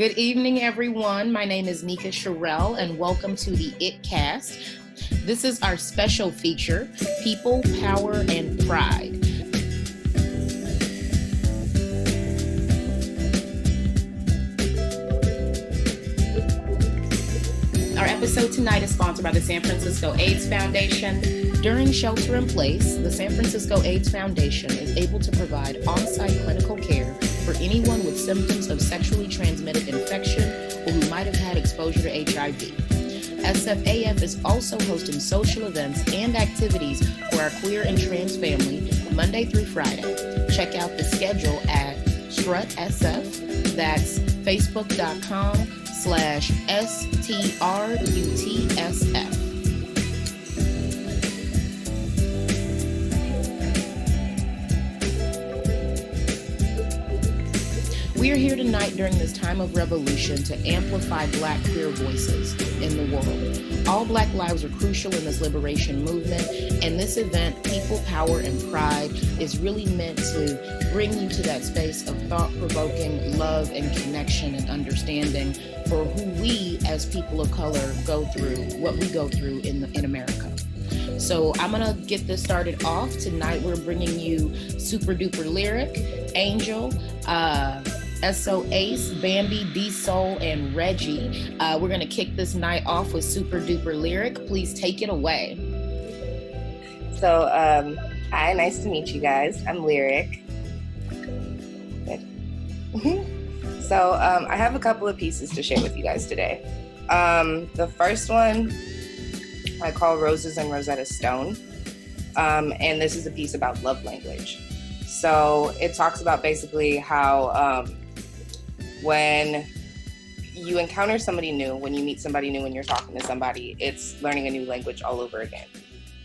Good evening, everyone. My name is Nika Cherrelles, and welcome to the It Cast. This is our special feature, People, Power, and Pride. Our episode tonight is sponsored by the San Francisco AIDS Foundation. During shelter in place, the San Francisco AIDS Foundation is able to provide on-site clinical care for anyone with symptoms of sexually transmitted infection or who might have had exposure to HIV. SFAF is also hosting social events and activities for our queer and trans family Monday through Friday. Check out the schedule at StrutSF. That's facebook.com/STRUTSF. We are here tonight during this time of revolution to amplify Black queer voices in the world. All Black lives are crucial in this liberation movement, and this event, People, Power, and Pride, is really meant to bring you to that space of thought-provoking love and connection and understanding for who we as people of color go through, what we go through in America. So I'm gonna get this started off. Tonight we're bringing you Super Duper Lyric, Angel, SO Ace, Bambi, DeeSoul, and Reggie. We're gonna kick this night off with Super Duper Lyric. Please take it away. So, hi, nice to meet you guys. I'm Lyric. Good. So, I have a couple of pieces to share with you guys today. The first one I call Roses and Rosetta Stone. And this is a piece about love language. So it talks about basically how when you encounter somebody new, when you meet somebody new, when you're talking to somebody, it's learning a new language all over again.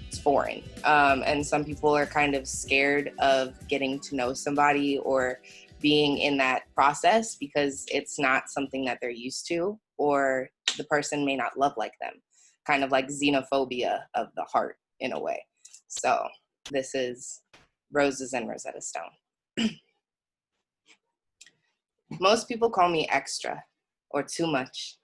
It's foreign. And some people are kind of scared of getting to know somebody or being in that process because it's not something that they're used to, or the person may not love like them. Kind of like xenophobia of the heart in a way. So this is Roses and Rosetta Stone. Most people call me extra or too much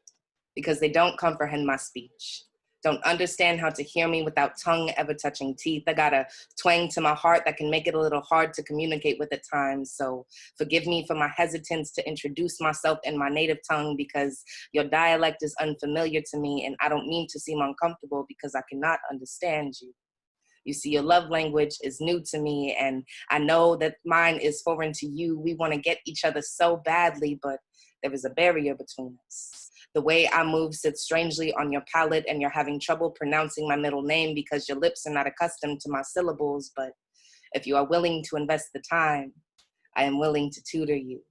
because they don't comprehend my speech, don't understand how to hear me without tongue ever touching teeth. I got a twang to my heart that can make it a little hard to communicate with at times. So forgive me for my hesitance to introduce myself in my native tongue because your dialect is unfamiliar to me and I don't mean to seem uncomfortable because I cannot understand you. You see, your love language is new to me, and I know that mine is foreign to you. We want to get each other so badly, but there is a barrier between us. The way I move sits strangely on your palate, and you're having trouble pronouncing my middle name because your lips are not accustomed to my syllables. But if you are willing to invest the time, I am willing to tutor you.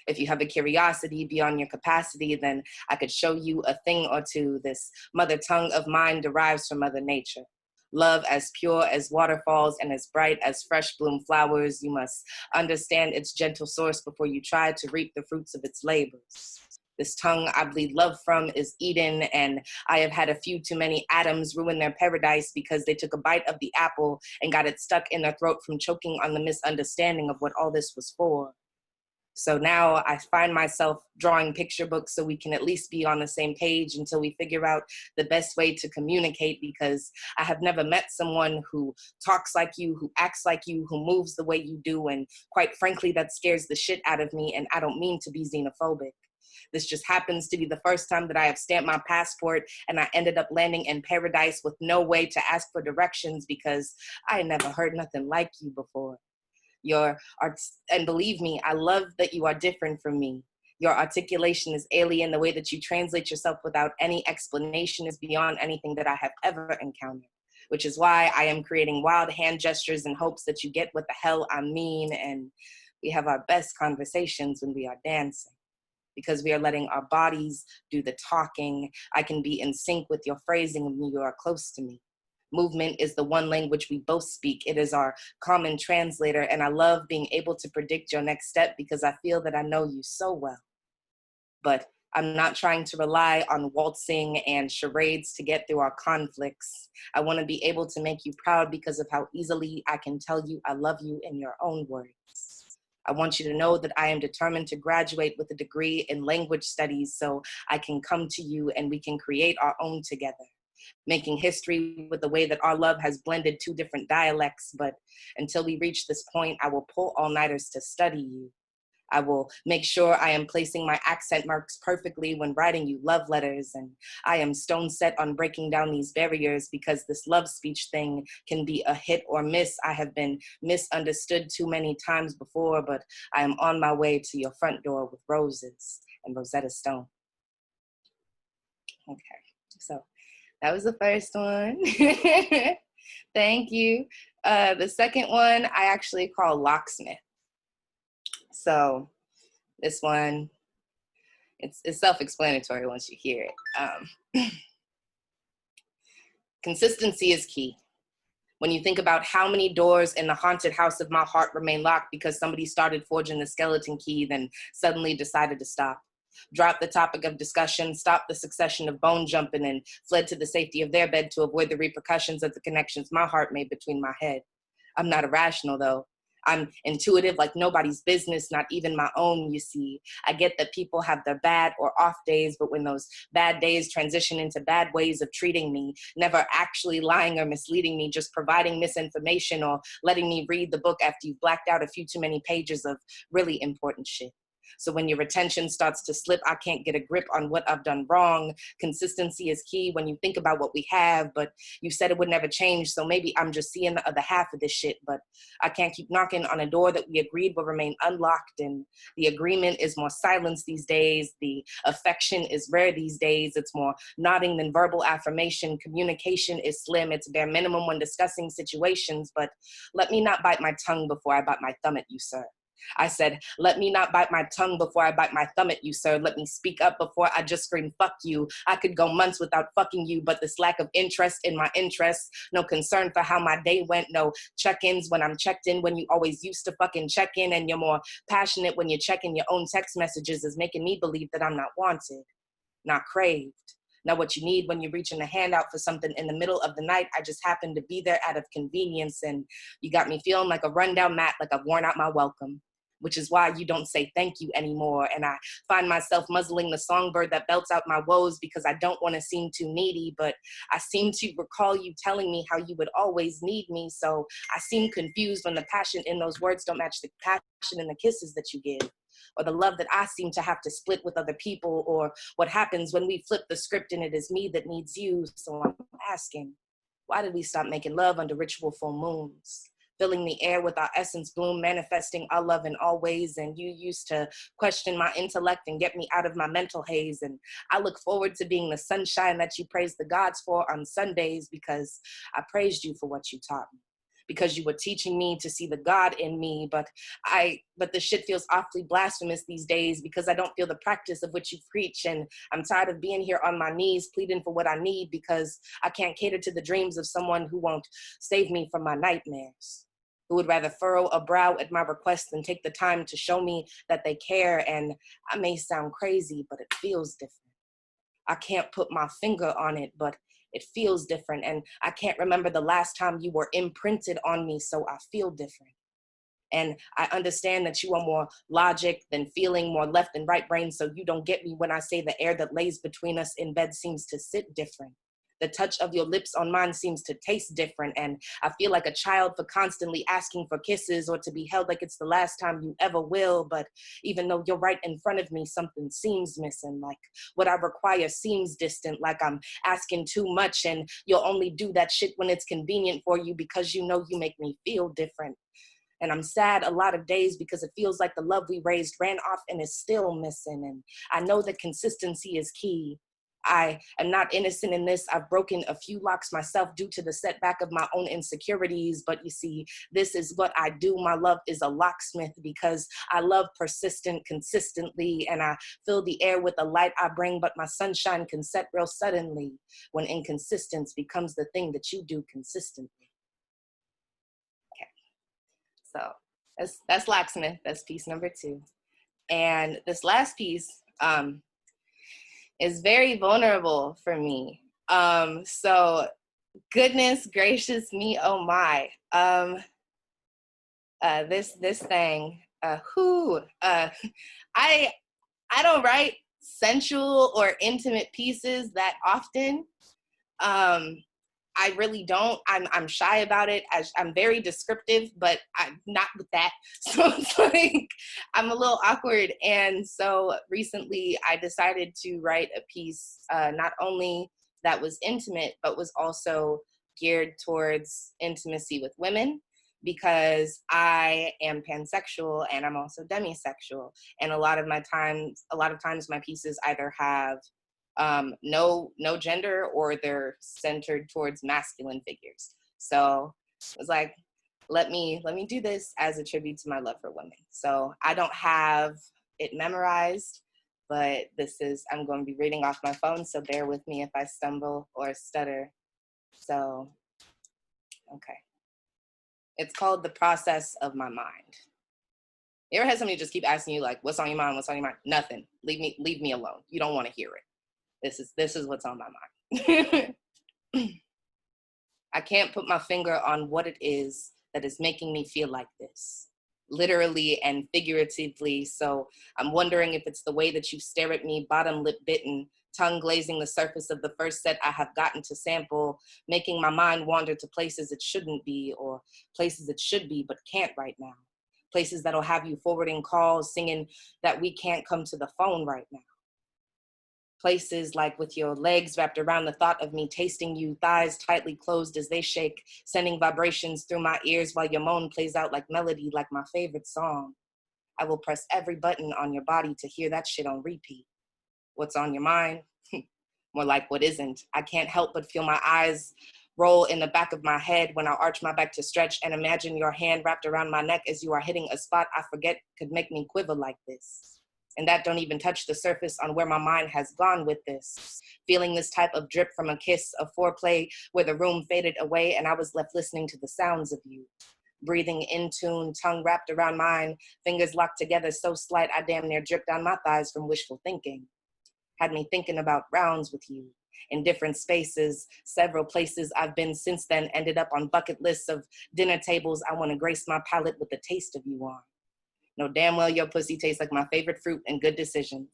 If you have a curiosity beyond your capacity, then I could show you a thing or two. This mother tongue of mine derives from Mother Nature. Love as pure as waterfalls and as bright as fresh bloom flowers. You must understand its gentle source before you try to reap the fruits of its labors. This tongue I bleed love from is Eden, and I have had a few too many atoms ruin their paradise because they took a bite of the apple and got it stuck in their throat from choking on the misunderstanding of what all this was for. So now I find myself drawing picture books so we can at least be on the same page until we figure out the best way to communicate, because I have never met someone who talks like you, who acts like you, who moves the way you do. And quite frankly, that scares the shit out of me. And I don't mean to be xenophobic. This just happens to be the first time that I have stamped my passport and I ended up landing in paradise with no way to ask for directions because I had never heard nothing like you before. And believe me, I love that you are different from me. Your articulation is alien. The way that you translate yourself without any explanation is beyond anything that I have ever encountered, which is why I am creating wild hand gestures in hopes that you get what the hell I mean. And we have our best conversations when we are dancing, because we are letting our bodies do the talking. I can be in sync with your phrasing when you are close to me. Movement is the one language we both speak. It is our common translator, and I love being able to predict your next step because I feel that I know you so well. But I'm not trying to rely on waltzing and charades to get through our conflicts. I want to be able to make you proud because of how easily I can tell you I love you in your own words. I want you to know that I am determined to graduate with a degree in language studies so I can come to you and we can create our own together, making history with the way that our love has blended two different dialects. But until we reach this point, I will pull all-nighters to study you. I will make sure I am placing my accent marks perfectly when writing you love letters. And I am stone set on breaking down these barriers because this love speech thing can be a hit or miss. I have been misunderstood too many times before, but I am on my way to your front door with roses and Rosetta Stone. Okay, so that was the first one. Thank you. The second one I actually call Locksmith. So this one, it's self-explanatory once you hear it. Consistency is key. When you think about how many doors in the haunted house of my heart remain locked because somebody started forging the skeleton key, then suddenly decided to stop. Dropped the topic of discussion, stopped the succession of bone jumping, and fled to the safety of their bed to avoid the repercussions of the connections my heart made between my head. I'm not irrational, though. I'm intuitive like nobody's business, not even my own, you see. I get that people have their bad or off days, but when those bad days transition into bad ways of treating me, never actually lying or misleading me, just providing misinformation or letting me read the book after you've blacked out a few too many pages of really important shit. So when your retention starts to slip, I can't get a grip on what I've done wrong. Consistency is key when you think about what we have, but you said it would never change. So maybe I'm just seeing the other half of this shit, but I can't keep knocking on a door that we agreed will remain unlocked. And the agreement is more silence these days. The affection is rare these days. It's more nodding than verbal affirmation. Communication is slim. It's bare minimum when discussing situations, but let me not bite my tongue before I bite my thumb at you, sir. I said, let me not bite my tongue before I bite my thumb at you, sir. Let me speak up before I just scream, fuck you. I could go months without fucking you, but this lack of interest in my interests, no concern for how my day went, no check-ins when I'm checked in, when you always used to fucking check in, and you're more passionate when you're checking your own text messages, is making me believe that I'm not wanted, not craved. Not what you need when you're reaching a hand out for something in the middle of the night. I just happened to be there out of convenience, and you got me feeling like a rundown mat, like I've worn out my welcome, which is why you don't say thank you anymore. And I find myself muzzling the songbird that belts out my woes because I don't want to seem too needy, but I seem to recall you telling me how you would always need me. So I seem confused when the passion in those words don't match the passion in the kisses that you give, or the love that I seem to have to split with other people, or what happens when we flip the script and it is me that needs you. So I'm asking, why did we stop making love under ritual full moons? Filling the air with our essence bloom, manifesting our love in all ways. And you used to question my intellect and get me out of my mental haze. And I look forward to being the sunshine that you praise the gods for on Sundays, because I praised you for what you taught me, because you were teaching me to see the God in me. But the shit feels awfully blasphemous these days because I don't feel the practice of what you preach. And I'm tired of being here on my knees pleading for what I need because I can't cater to the dreams of someone who won't save me from my nightmares, who would rather furrow a brow at my request than take the time to show me that they care. And I may sound crazy, but it feels different. I can't put my finger on it, but it feels different. And I can't remember the last time you were imprinted on me, so I feel different. And I understand that you are more logic than feeling, more left and right brain, so you don't get me when I say the air that lays between us in bed seems to sit different. The touch of your lips on mine seems to taste different, and I feel like a child for constantly asking for kisses or to be held like it's the last time you ever will. But even though you're right in front of me, something seems missing, like what I require seems distant, like I'm asking too much, and you'll only do that shit when it's convenient for you because you know you make me feel different. And I'm sad a lot of days because it feels like the love we raised ran off and is still missing. And I know that consistency is key. I am not innocent in this. I've broken a few locks myself due to the setback of my own insecurities. But you see, this is what I do. My love is a locksmith because I love persistent consistently, and I fill the air with the light I bring, but my sunshine can set real suddenly when inconsistence becomes the thing that you do consistently. Okay, so that's locksmith. That's piece number 2. And this last piece, is very vulnerable for me. So goodness gracious me, oh my. This thing, I don't write sensual or intimate pieces that often. I really don't. I'm shy about it. I'm very descriptive, but I'm not with that. So it's like I'm a little awkward. And so recently I decided to write a piece, not only that was intimate, but was also geared towards intimacy with women, because I am pansexual and I'm also demisexual. And a lot of times my pieces either have no gender, or they're centered towards masculine figures. So it was like, let me do this as a tribute to my love for women. So I don't have it memorized, but I'm going to be reading off my phone, so bear with me if I stumble or stutter. So, okay. It's called The Process of My Mind. You ever had somebody just keep asking you, like, what's on your mind? What's on your mind? Nothing. Leave me alone. You don't want to hear it. This is what's on my mind. I can't put my finger on what it is that is making me feel like this, literally and figuratively. So I'm wondering if it's the way that you stare at me, bottom lip bitten, tongue glazing the surface of the first set I have gotten to sample, making my mind wander to places it shouldn't be, or places it should be but can't right now. Places that'll have you forwarding calls, singing that we can't come to the phone right now. Places like with your legs wrapped around the thought of me tasting you, thighs tightly closed as they shake, sending vibrations through my ears while your moan plays out like melody, like my favorite song. I will press every button on your body to hear that shit on repeat. What's on your mind? More like what isn't. I can't help but feel my eyes roll in the back of my head when I arch my back to stretch and imagine your hand wrapped around my neck as you are hitting a spot I forget could make me quiver like this. And that don't even touch the surface on where my mind has gone with this. Feeling this type of drip from a kiss, of foreplay where the room faded away and I was left listening to the sounds of you. Breathing in tune, tongue wrapped around mine, fingers locked together so slight I damn near dripped down my thighs from wishful thinking. Had me thinking about rounds with you. In different spaces, several places I've been since then, ended up on bucket lists of dinner tables I want to grace my palate with the taste of you on. Know damn well your pussy tastes like my favorite fruit and good decisions.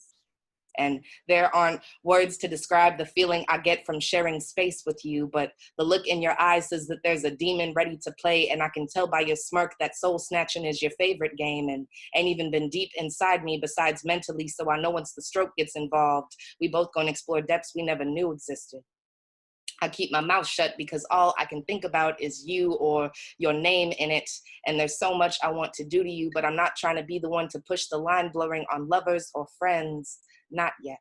And there aren't words to describe the feeling I get from sharing space with you, but the look in your eyes says that there's a demon ready to play, and I can tell by your smirk that soul snatching is your favorite game and ain't even been deep inside me besides mentally, so I know once the stroke gets involved, we both gonna explore depths we never knew existed. I keep my mouth shut because all I can think about is you or your name in it. And there's so much I want to do to you, but I'm not trying to be the one to push the line blurring on lovers or friends. Not yet.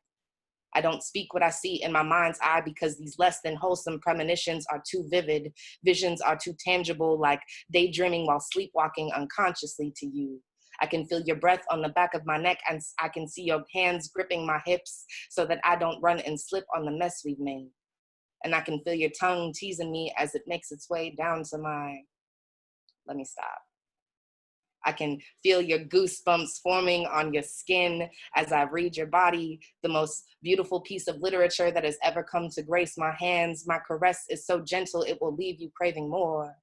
I don't speak what I see in my mind's eye because these less than wholesome premonitions are too vivid. Visions are too tangible, like daydreaming while sleepwalking unconsciously to you. I can feel your breath on the back of my neck, and I can see your hands gripping my hips so that I don't run and slip on the mess we've made. And I can feel your tongue teasing me as it makes its way down to let me stop. I can feel your goosebumps forming on your skin as I read your body, the most beautiful piece of literature that has ever come to grace my hands. My caress is so gentle it will leave you craving more.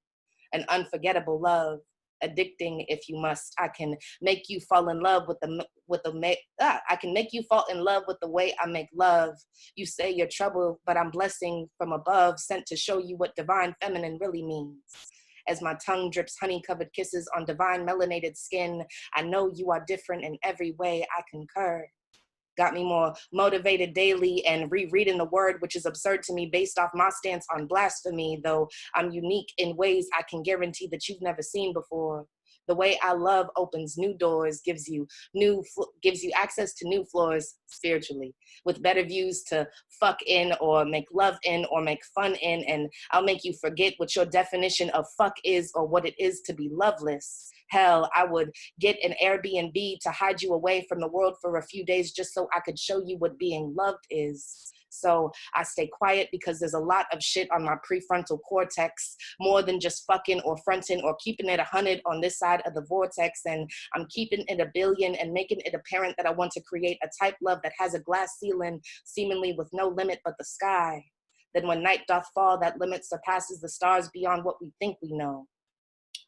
An unforgettable love, addicting if you must. I can make you fall in love I can make you fall in love with the way I make love. You say you're trouble, but I'm blessing from above, sent to show you what divine feminine really means. As my tongue drips honey-covered kisses on divine melanated skin, I know you are different in every way. I concur. Got me more motivated daily and rereading the word, which is absurd to me based off my stance on blasphemy, though I'm unique in ways I can guarantee that you've never seen before. The way I love opens new doors, gives you access to new floors spiritually, with better views to fuck in or make love in or make fun in, and I'll make you forget what your definition of fuck is or what it is to be loveless. Hell, I would get an Airbnb to hide you away from the world for a few days just so I could show you what being loved is. So I stay quiet because there's a lot of shit on my prefrontal cortex, more than just fucking or fronting or keeping it 100 on this side of the vortex. And I'm keeping it a billion and making it apparent that I want to create a type love that has a glass ceiling, seemingly with no limit but the sky. Then when night doth fall, that limit surpasses the stars beyond what we think we know.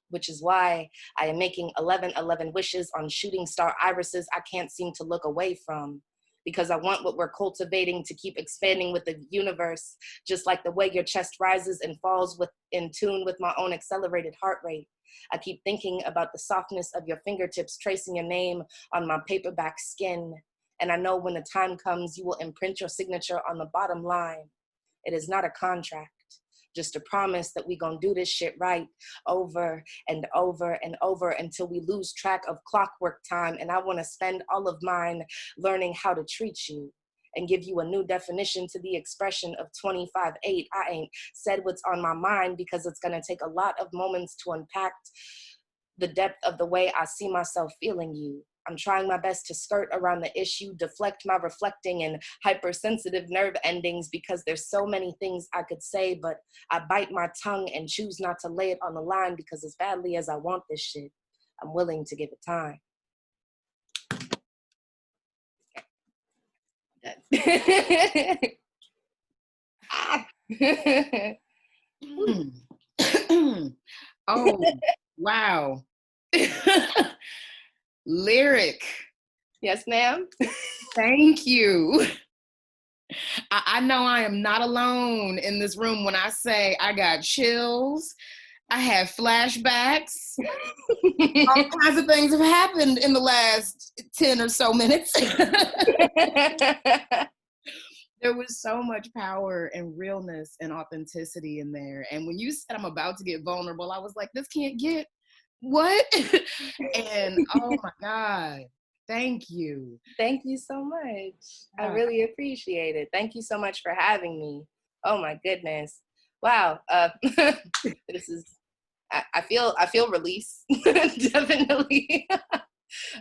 which is why I am making 1111 wishes on shooting star irises I can't seem to look away from. Because I want what we're cultivating to keep expanding with the universe, just like the way your chest rises and falls in tune with my own accelerated heart rate. I keep thinking about the softness of your fingertips tracing your name on my paperback skin. And I know when the time comes, you will imprint your signature on the bottom line. It is not a contract, just a promise that we gonna do this shit right over and over and over until we lose track of clockwork time. And I wanna spend all of mine learning how to treat you and give you a new definition to the expression of 25/8. I ain't said what's on my mind because it's gonna take a lot of moments to unpack the depth of the way I see myself feeling you. I'm trying my best to skirt around the issue, deflect my reflecting and hypersensitive nerve endings because there's so many things I could say, but I bite my tongue and choose not to lay it on the line because as badly as I want this shit, I'm willing to give it time. Oh, wow. Lyric. Yes, ma'am. Thank you. I know I am not alone in this room when I say I got chills. I have flashbacks. All kinds of things have happened in the last 10 or so minutes. There was so much power and realness and authenticity in there. And when you said I'm about to get vulnerable, I was like, this can't get what? And oh my God, thank you. Thank you so much. I really appreciate it. Thank you so much for having me. Oh my goodness. Wow. This is, I feel release, definitely,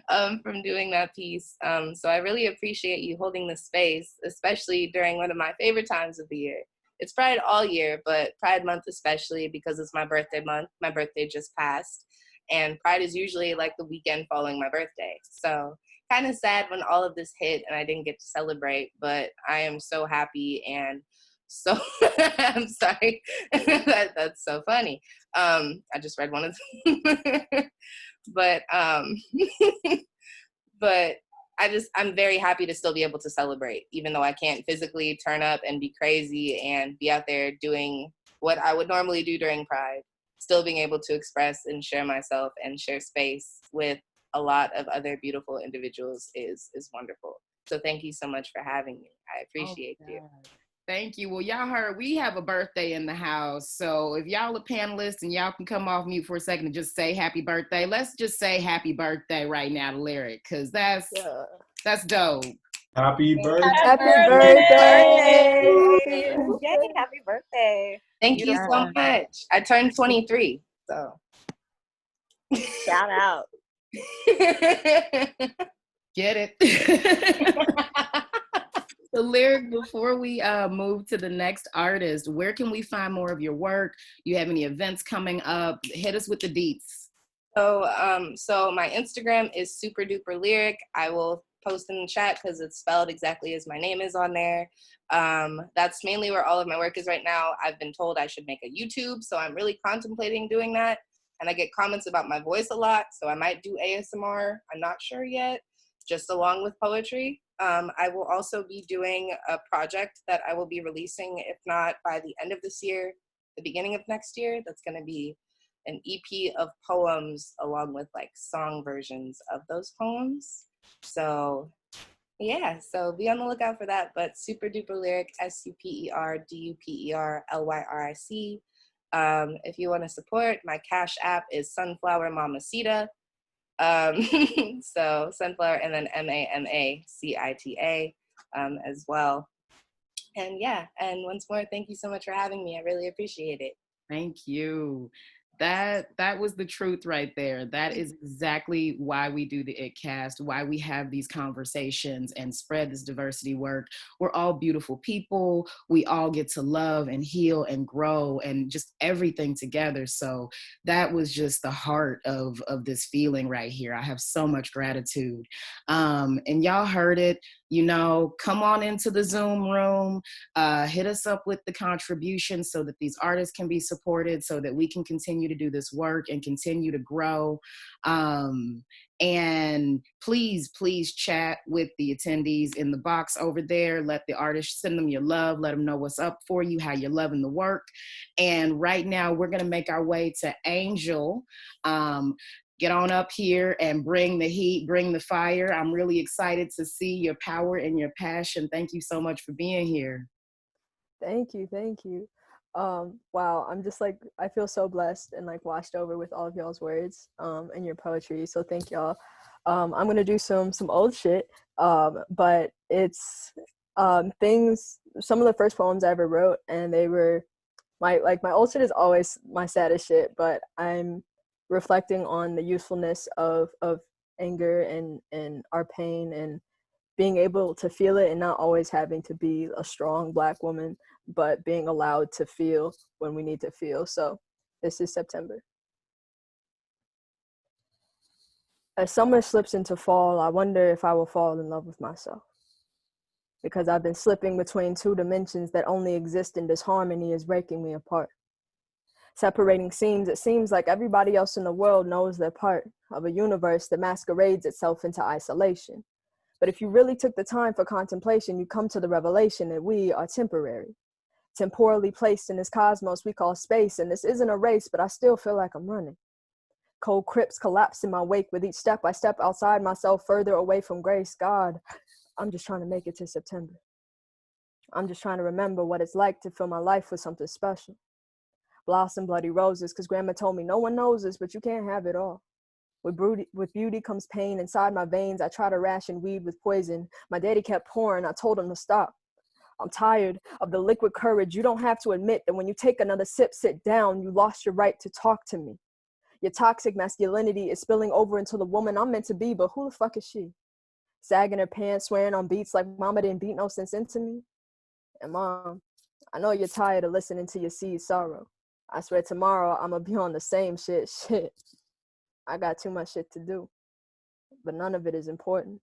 from doing that piece. So I really appreciate you holding the space, especially during one of my favorite times of the year. It's Pride all year, but Pride Month especially because it's my birthday month. My birthday just passed. And Pride is usually like the weekend following my birthday. So kind of sad when all of this hit and I didn't get to celebrate, but I am so happy and so, I'm sorry, that's so funny. I just read one of them. But but I'm very happy to still be able to celebrate, even though I can't physically turn up and be crazy and be out there doing what I would normally do during Pride. Still being able to express and share myself and share space with a lot of other beautiful individuals is wonderful. So thank you so much for having me. I appreciate you. Thank you. Well, y'all heard we have a birthday in the house. So if y'all are panelists and y'all can come off mute for a second and just say happy birthday, let's just say happy birthday right now to Lyric, because that's dope. Happy birthday. Happy birthday. Yay, happy birthday. Thank you so much. I turned 23, so. Shout out. Get it? So Lyric, before we move to the next artist, where can we find more of your work? You have any events coming up? Hit us with the deets. So my Instagram is super duper lyric. I will post in the chat because it's spelled exactly as my name is on there. That's mainly where all of my work is right now. I've been told I should make a YouTube, so I'm really contemplating doing that. And I get comments about my voice a lot, so I might do ASMR. I'm not sure yet, just along with poetry. I will also be doing a project that I will be releasing, if not by the end of this year, the beginning of next year. That's going to be an EP of poems along with like song versions of those poems. So yeah, so be on the lookout for that. But super duper lyric, SUPERDUPERLYRIC. If you want to support, my Cash App is Sunflower Mamacita. So Sunflower and then MAMACITA as well. And yeah, and once more, thank you so much for having me. I really appreciate it. Thank you. That was the truth right there. That is exactly why we do the ItCast, why we have these conversations and spread this diversity work. We're all beautiful people. We all get to love and heal and grow and just everything together. So that was just the heart of this feeling right here. I have so much gratitude. And y'all heard it. You know, come on into the Zoom room, hit us up with the contributions so that these artists can be supported, so that we can continue continue to do this work and continue to grow. And please chat with the attendees in the box over there. Let the artists send them your love. Let them know what's up for you, how you're loving the work. And right now we're going to make our way to Angel. Get on up here and bring the heat, bring the fire. I'm really excited to see your power and your passion. Thank you so much for being here. Thank you. Wow, I'm just like, I feel so blessed and like washed over with all of y'all's words and your poetry. So thank y'all. I'm gonna do some old shit, but it's things. Some of the first poems I ever wrote, and they were my old shit is always my saddest shit. But I'm reflecting on the usefulness of anger and our pain and being able to feel it and not always having to be a strong Black woman, but being allowed to feel when we need to feel. So this is September. As summer slips into fall, I wonder if I will fall in love with myself. Because I've been slipping between two dimensions that only exist in disharmony is breaking me apart. Separating seams, it seems like everybody else in the world knows their part of a universe that masquerades itself into isolation. But if you really took the time for contemplation, you come to the revelation that we are temporary, temporally placed in this cosmos we call space. And this isn't a race, but I still feel like I'm running. Cold crypts collapse in my wake with each step I step outside myself, further away from grace. God, I'm just trying to make it to September. I'm just trying to remember what it's like to fill my life with something special. Blossom bloody roses, because grandma told me no one knows this, but you can't have it all. With beauty comes pain inside my veins. I try to ration weed with poison. My daddy kept pouring. I told him to stop. I'm tired of the liquid courage. You don't have to admit that when you take another sip, sit down, you lost your right to talk to me. Your toxic masculinity is spilling over into the woman I'm meant to be, but who the fuck is she? Sagging her pants, swearing on beats like mama didn't beat no sense into me. And mom, I know you're tired of listening to your seed sorrow. I swear tomorrow I'ma be on the same shit. I got too much shit to do, but none of it is important.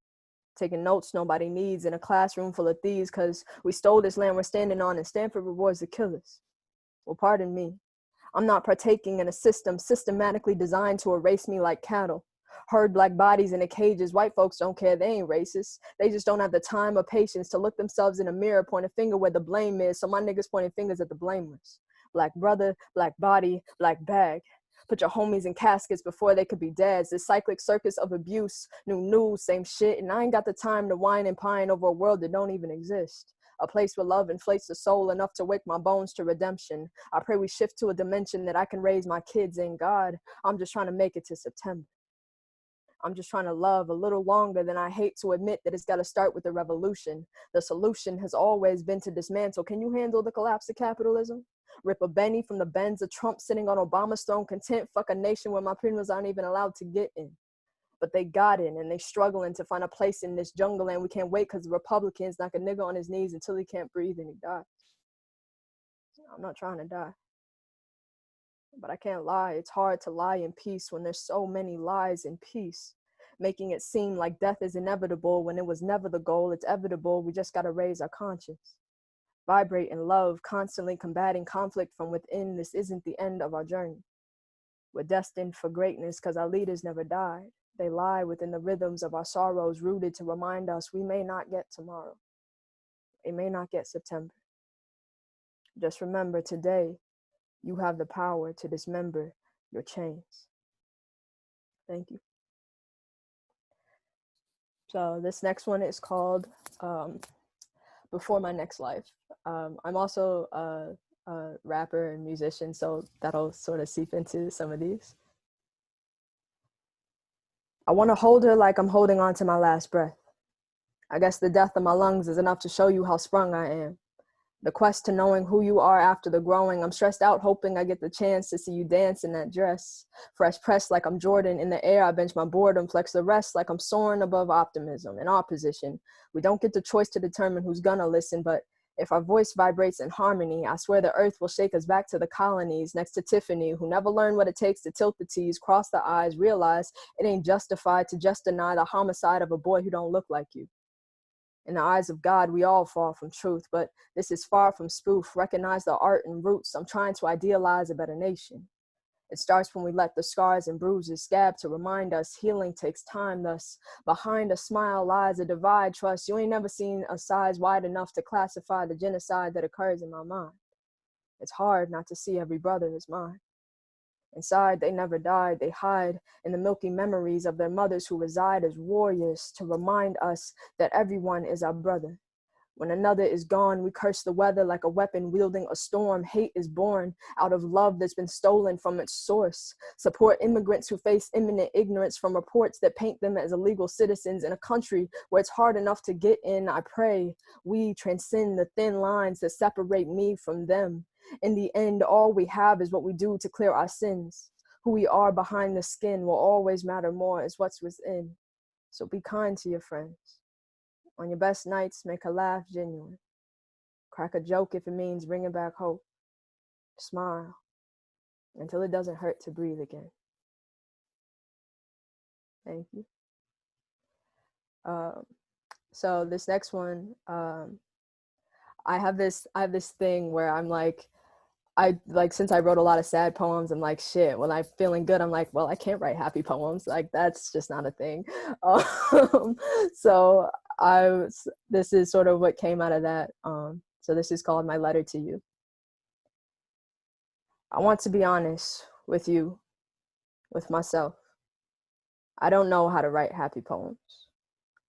Taking notes nobody needs in a classroom full of thieves because we stole this land we're standing on and Stanford rewards the killers. Well, pardon me. I'm not partaking in a system systematically designed to erase me like cattle. Herd Black bodies in the cages. White folks don't care. They ain't racist. They just don't have the time or patience to look themselves in a mirror, point a finger where the blame is. So my niggas pointing fingers at the blameless. Black brother, Black body, Black bag. Put your homies in caskets before they could be dads. This cyclic circus of abuse, new news, same shit. And I ain't got the time to whine and pine over a world that don't even exist. A place where love inflates the soul enough to wake my bones to redemption. I pray we shift to a dimension that I can raise my kids in. God, I'm just trying to make it to September. I'm just trying to love a little longer than I hate to admit that it's got to start with a revolution. The solution has always been to dismantle. Can you handle the collapse of capitalism? Rip a Benny from the Benz of Trump sitting on Obama's throne content. Fuck a nation where my premiums aren't even allowed to get in. But they got in and they struggling to find a place in this jungle, and we can't wait because the Republicans knock a nigga on his knees until he can't breathe and he dies. I'm not trying to die. But I can't lie. It's hard to lie in peace when there's so many lies in peace, making it seem like death is inevitable when it was never the goal. It's evitable. We just got to raise our conscience. Vibrate in love, constantly combating conflict from within. This isn't the end of our journey. We're destined for greatness because our leaders never died. They lie within the rhythms of our sorrows, rooted to remind us we may not get tomorrow. We may not get September. Just remember today, you have the power to dismember your chains. Thank you. So this next one is called Before My Next Life. I'm also a rapper and musician, so that'll sort of seep into some of these. I want to hold her like I'm holding on to my last breath. I guess the death of my lungs is enough to show you how sprung I am. The quest to knowing who you are after the growing. I'm stressed out hoping I get the chance to see you dance in that dress. Fresh pressed like I'm Jordan. In the air, I bench my boredom, flex the rest like I'm soaring above optimism. In our position, we don't get the choice to determine who's gonna listen, but if our voice vibrates in harmony, I swear the earth will shake us back to the colonies next to Tiffany, who never learned what it takes to tilt the T's, cross the I's, realize it ain't justified to just deny the homicide of a boy who don't look like you. In the eyes of God, we all fall from truth, but this is far from spoof. Recognize the art and roots. I'm trying to idealize a better nation. It starts when we let the scars and bruises scab to remind us healing takes time. Thus, behind a smile lies a divide. Trust, you ain't never seen a size wide enough to classify the genocide that occurs in my mind. It's hard not to see every brother as mine. Inside, they never died. They hide in the milky memories of their mothers who reside as warriors to remind us that everyone is our brother. When another is gone, we curse the weather like a weapon wielding a storm. Hate is born out of love that's been stolen from its source. Support immigrants who face imminent ignorance from reports that paint them as illegal citizens in a country where it's hard enough to get in. I pray we transcend the thin lines that separate me from them. In the end, all we have is what we do to clear our sins. Who we are behind the skin will always matter more as what's within. So be kind to your friends. On your best nights, make a laugh genuine. Crack a joke if it means bringing back hope. Smile until it doesn't hurt to breathe again. Thank you. So this next one, I have this thing where I'm like, since I wrote a lot of sad poems, I'm like, shit, when I'm feeling good, I'm like, well, I can't write happy poems. Like, that's just not a thing. So this is sort of what came out of that. So this is called My Letter to You. I want to be honest with you, with myself. I don't know how to write happy poems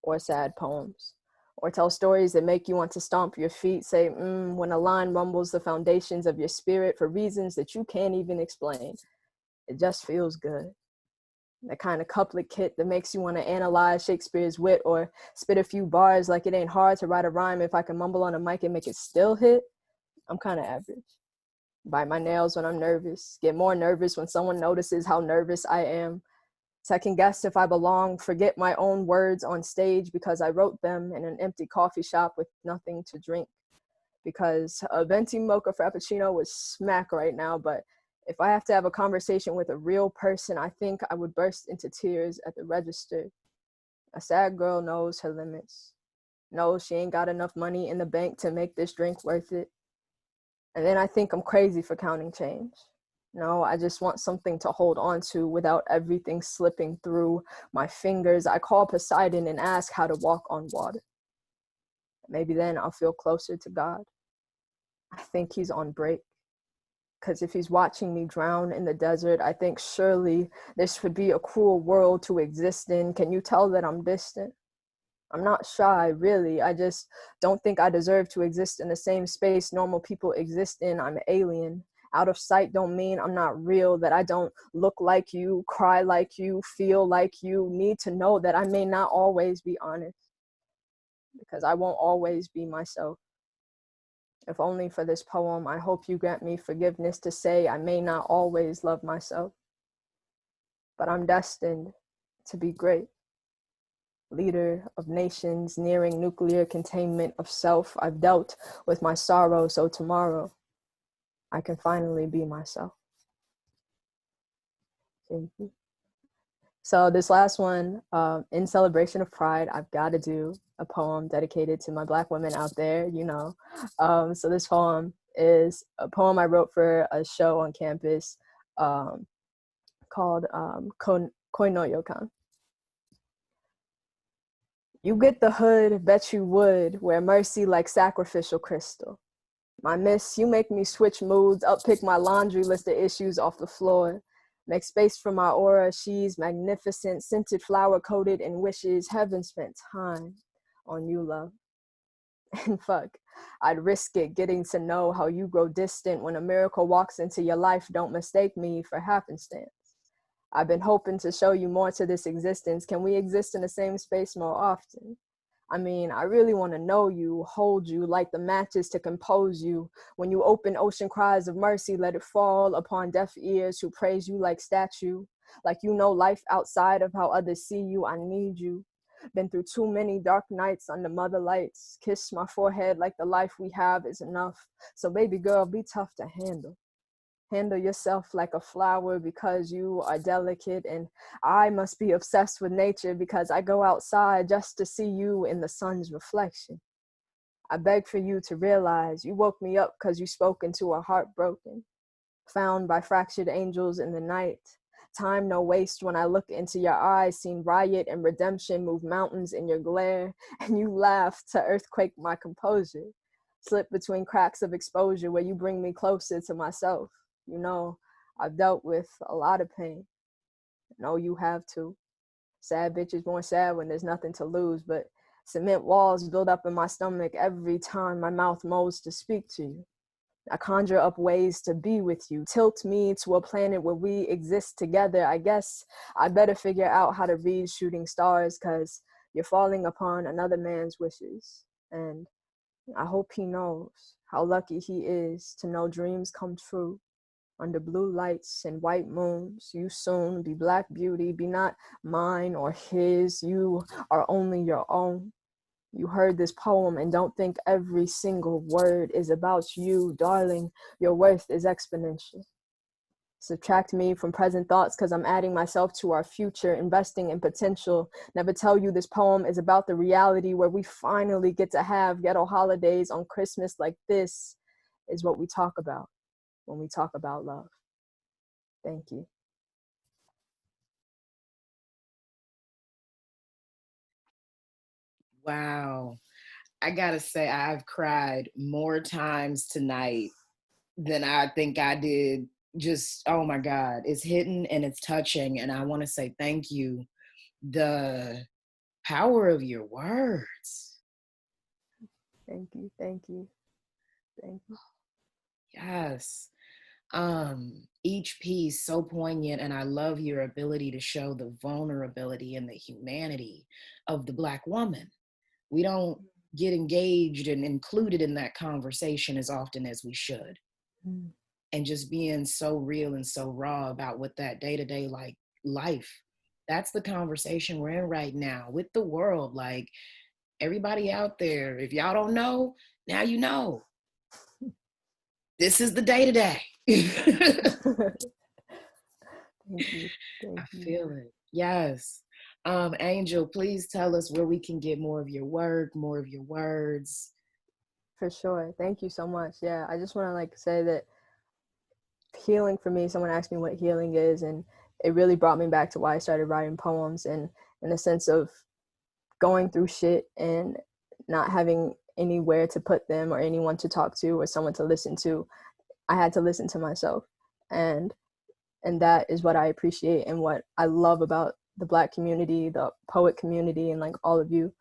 or sad poems, or tell stories that make you want to stomp your feet, say, when a line rumbles the foundations of your spirit for reasons that you can't even explain. It just feels good. The kind of couplet kit that makes you want to analyze Shakespeare's wit or spit a few bars like it ain't hard to write a rhyme if I can mumble on a mic and make it still hit. I'm kind of average. Bite my nails when I'm nervous, get more nervous when someone notices how nervous I am. Second guess if I belong, forget my own words on stage because I wrote them in an empty coffee shop with nothing to drink. Because a venti mocha frappuccino would smack right now, but if I have to have a conversation with a real person, I think I would burst into tears at the register. A sad girl knows her limits, knows she ain't got enough money in the bank to make this drink worth it. And then I think I'm crazy for counting change. No, I just want something to hold on to without everything slipping through my fingers. I call Poseidon and ask how to walk on water. Maybe then I'll feel closer to God. I think he's on break. Because if he's watching me drown in the desert, I think surely this would be a cruel world to exist in. Can you tell that I'm distant? I'm not shy, really. I just don't think I deserve to exist in the same space normal people exist in. I'm alien. Out of sight don't mean I'm not real, that I don't look like you, cry like you, feel like you. Need to know that I may not always be honest, because I won't always be myself. If only for this poem, I hope you grant me forgiveness to say I may not always love myself, but I'm destined to be great. Leader of nations, nearing nuclear containment of self. I've dealt with my sorrow, so tomorrow I can finally be myself. Thank you. So this last one, in celebration of Pride, I've got to do a poem dedicated to my Black women out there, you know. So this poem is a poem I wrote for a show on campus called Koi no Yokan. You get the hood, bet you would, wear mercy like sacrificial crystal. My miss, you make me switch moods, uppick my laundry list of issues off the floor. Make space for my aura, she's magnificent, scented flower coated in wishes. Heaven spent time on you, love. And fuck, I'd risk it getting to know how you grow distant when a miracle walks into your life. Don't mistake me for happenstance. I've been hoping to show you more to this existence. Can we exist in the same space more often? I mean, I really want to know you, hold you, light the matches to compose you. When you open ocean cries of mercy, let it fall upon deaf ears who praise you like statue. Like you know life outside of how others see you. I need you. Been through too many dark nights under mother lights. Kiss my forehead like the life we have is enough. So baby girl, be tough to handle. Handle yourself like a flower because you are delicate, and I must be obsessed with nature because I go outside just to see you in the sun's reflection. I beg for you to realize you woke me up because you spoke into a heart broken. found by fractured angels in the night. Time no waste when I look into your eyes, seen riot and redemption move mountains in your glare, and you laugh to earthquake my composure. Slip between cracks of exposure where you bring me closer to myself. You know, I've dealt with a lot of pain. I know you have too. Sad bitches born sad when there's nothing to lose, but cement walls build up in my stomach every time my mouth molds to speak to you. I conjure up ways to be with you. Tilt me to a planet where we exist together. I guess I better figure out how to read shooting stars, because you're falling upon another man's wishes. And I hope he knows how lucky he is to know dreams come true. Under blue lights and white moons, you soon be black beauty, be not mine or his. You are only your own. You heard this poem and don't think every single word is about you, darling. Your worth is exponential. Subtract me from present thoughts because I'm adding myself to our future, investing in potential. Never tell you this poem is about the reality where we finally get to have ghetto holidays on Christmas. Like this is what we talk about when we talk about love. Thank you. Wow. I gotta say, I've cried more times tonight than I think I did. Just, oh my God, it's hitting and it's touching. And I want to say thank you. The power of your words. Thank you. Thank you. Thank you. Yes. Each piece so poignant, and I love your ability to show the vulnerability and the humanity of the Black woman. We don't get engaged and included in that conversation as often as we should. Mm. And just being so real and so raw about what that day-to-day like life, that's the conversation we're in right now with the world. Like, everybody out there, if y'all don't know, now you know. This is the day-to-day. Thank you. Thank I you. feel it. Yes. Angel, please tell us where we can get more of your work, more of your words. For sure. Thank you so much. Yeah, I just want to say that healing for me, someone asked me what healing is, and it really brought me back to why I started writing poems, and in the sense of going through shit and not having anywhere to put them or anyone to talk to or someone to listen to. I had to listen to myself, and that is what I appreciate and what I love about the Black community, the poet community, and all of you.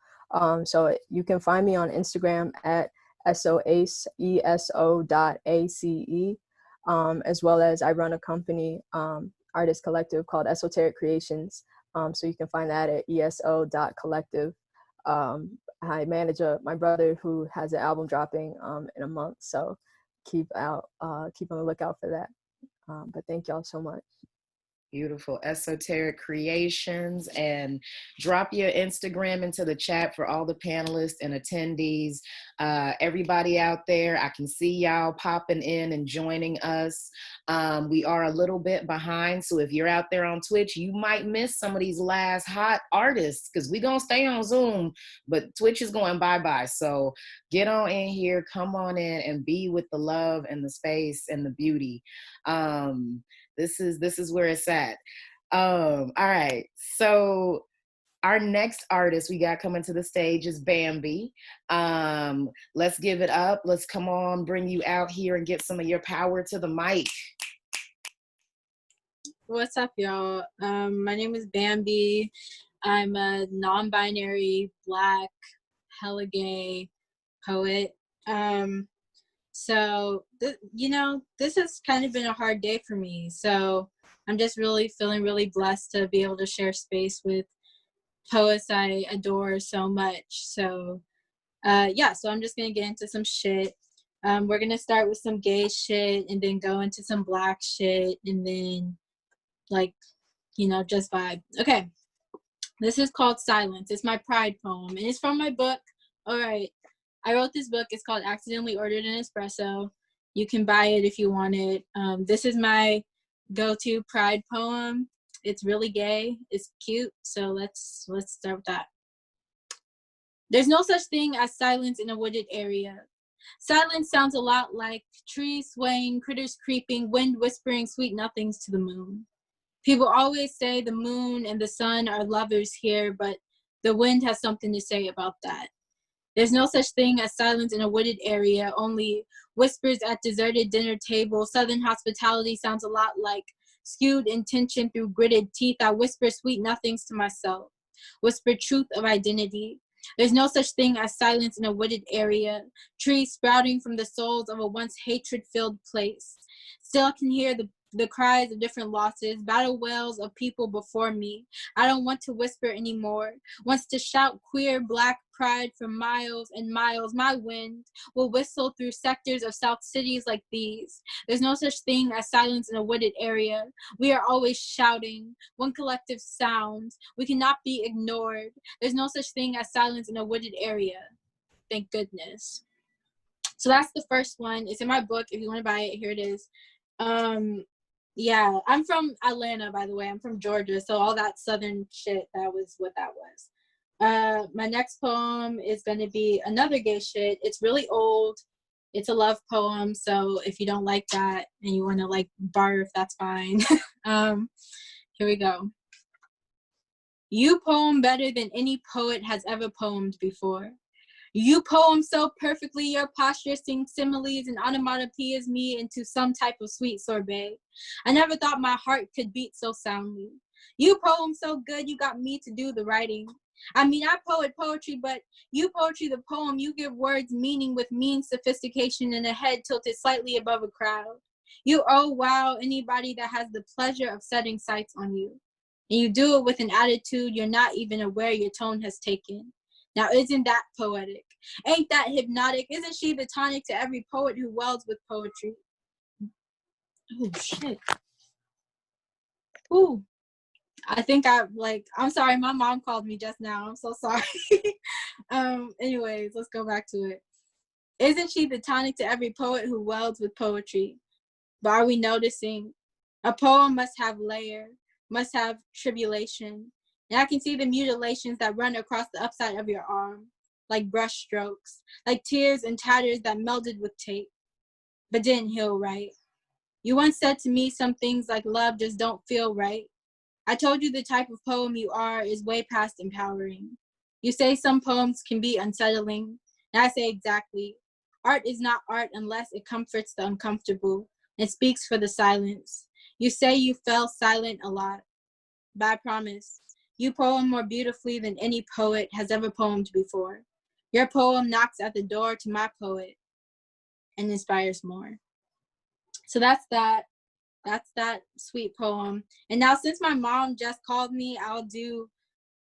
So you can find me on Instagram at soace.ace, as well as I run a company, artist collective called Esoteric Creations. So you can find that at eso.collective. I manage my brother who has an album dropping in a month. So keep on the lookout for that. But thank y'all so much. Beautiful. Esoteric Creations. And drop your Instagram into the chat for all the panelists and attendees. Everybody out there, I can see y'all popping in and joining us. We are a little bit behind, so if you're out there on Twitch, you might miss some of these last hot artists because we're going to stay on Zoom, but Twitch is going bye-bye. So get on in here, come on in and be with the love and the space and the beauty. This is where it's at. All right. So our next artist we got coming to the stage is Bambi. Let's give it up. Let's come on, bring you out here and get some of your power to the mic. What's up, y'all? My name is Bambi. I'm a non-binary, Black, hella gay poet. So, this has kind of been a hard day for me. So I'm just really feeling really blessed to be able to share space with poets I adore so much. So, so I'm just going to get into some shit. We're going to start with some gay shit and then go into some Black shit and then, just vibe. Okay. This is called Silence. It's my pride poem and it's from my book. All right. I wrote this book. It's called Accidentally Ordered an Espresso. You can buy it if you want it. This is my go-to pride poem. It's really gay. It's cute. So let's start with that. There's no such thing as silence in a wooded area. Silence sounds a lot like trees swaying, critters creeping, wind whispering sweet nothings to the moon. People always say the moon and the sun are lovers here, but the wind has something to say about that. There's no such thing as silence in a wooded area, only whispers at deserted dinner tables. Southern hospitality sounds a lot like skewed intention through gritted teeth. I whisper sweet nothings to myself, whisper truth of identity. There's no such thing as silence in a wooded area, trees sprouting from the souls of a once hatred-filled place. Still I can hear the cries of different losses, battle wails of people before me. I don't want to whisper anymore, wants to shout queer black pride for miles and miles. My wind will whistle through sectors of South cities like these. There's no such thing as silence in a wooded area. We are always shouting, one collective sound. We cannot be ignored. There's no such thing as silence in a wooded area. Thank goodness. So that's the first one. It's in my book. If you want to buy it, here it is. Yeah, I'm from Atlanta, by the way. I'm from Georgia, so all that southern shit, that was what that was. My next poem is going to be another gay shit. It's really old. It's a love poem, so if you don't like that and you want to like barf, that's fine. Here we go. You poem better than any poet has ever poemed before. You poem so perfectly, your posture sings similes and onomatopoeias me into some type of sweet sorbet. I never thought my heart could beat so soundly. You poem so good, you got me to do the writing. I mean, I poet poetry, but you poetry the poem, you give words meaning with mean sophistication and a head tilted slightly above a crowd. You wow anybody that has the pleasure of setting sights on you. And you do it with an attitude you're not even aware your tone has taken. Now, isn't that poetic? Ain't that hypnotic? Isn't she the tonic to every poet who wells with poetry? Oh, shit. Ooh. I think I'm sorry, my mom called me just now. I'm so sorry. Anyways, let's go back to it. Isn't she the tonic to every poet who wells with poetry? But are we noticing? A poem must have layer, must have tribulation. And I can see the mutilations that run across the upside of your arm, like brush strokes, like tears and tatters that melded with tape, but didn't heal right. You once said to me some things like love just don't feel right. I told you the type of poem you are is way past empowering. You say some poems can be unsettling, and I say exactly. Art is not art unless it comforts the uncomfortable and speaks for the silence. You say you fell silent a lot, but I promise, you poem more beautifully than any poet has ever poemed before. Your poem knocks at the door to my poet and inspires more. So that's that. That's that sweet poem. And now since my mom just called me, I'll do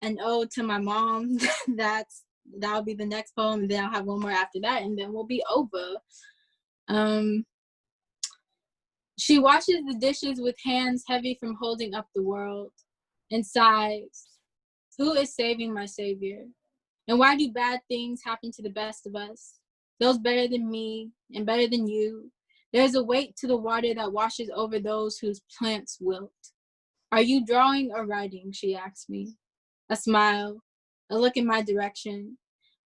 an ode to my mom. That'll be the next poem, and then I'll have one more after that, and then we'll be over. She washes the dishes with hands heavy from holding up the world, and sighs, who is saving my savior? And why do bad things happen to the best of us? Those better than me and better than you. There's a weight to the water that washes over those whose plants wilt. Are you drawing or writing? She asked me. A smile, a look in my direction.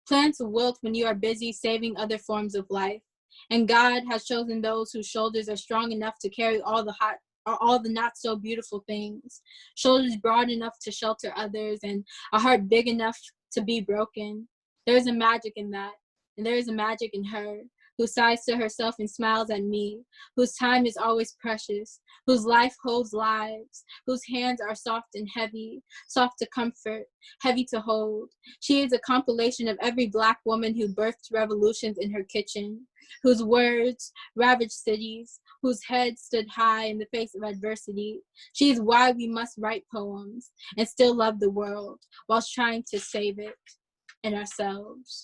Plants wilt when you are busy saving other forms of life. And God has chosen those whose shoulders are strong enough to carry all the not so beautiful things. Shoulders broad enough to shelter others and a heart big enough to be broken. There is a magic in that. And there is a magic in her, who sighs to herself and smiles at me, whose time is always precious, whose life holds lives, whose hands are soft and heavy, soft to comfort, heavy to hold. She is a compilation of every Black woman who birthed revolutions in her kitchen, whose words ravaged cities, whose head stood high in the face of adversity. She is why we must write poems and still love the world whilst trying to save it and ourselves.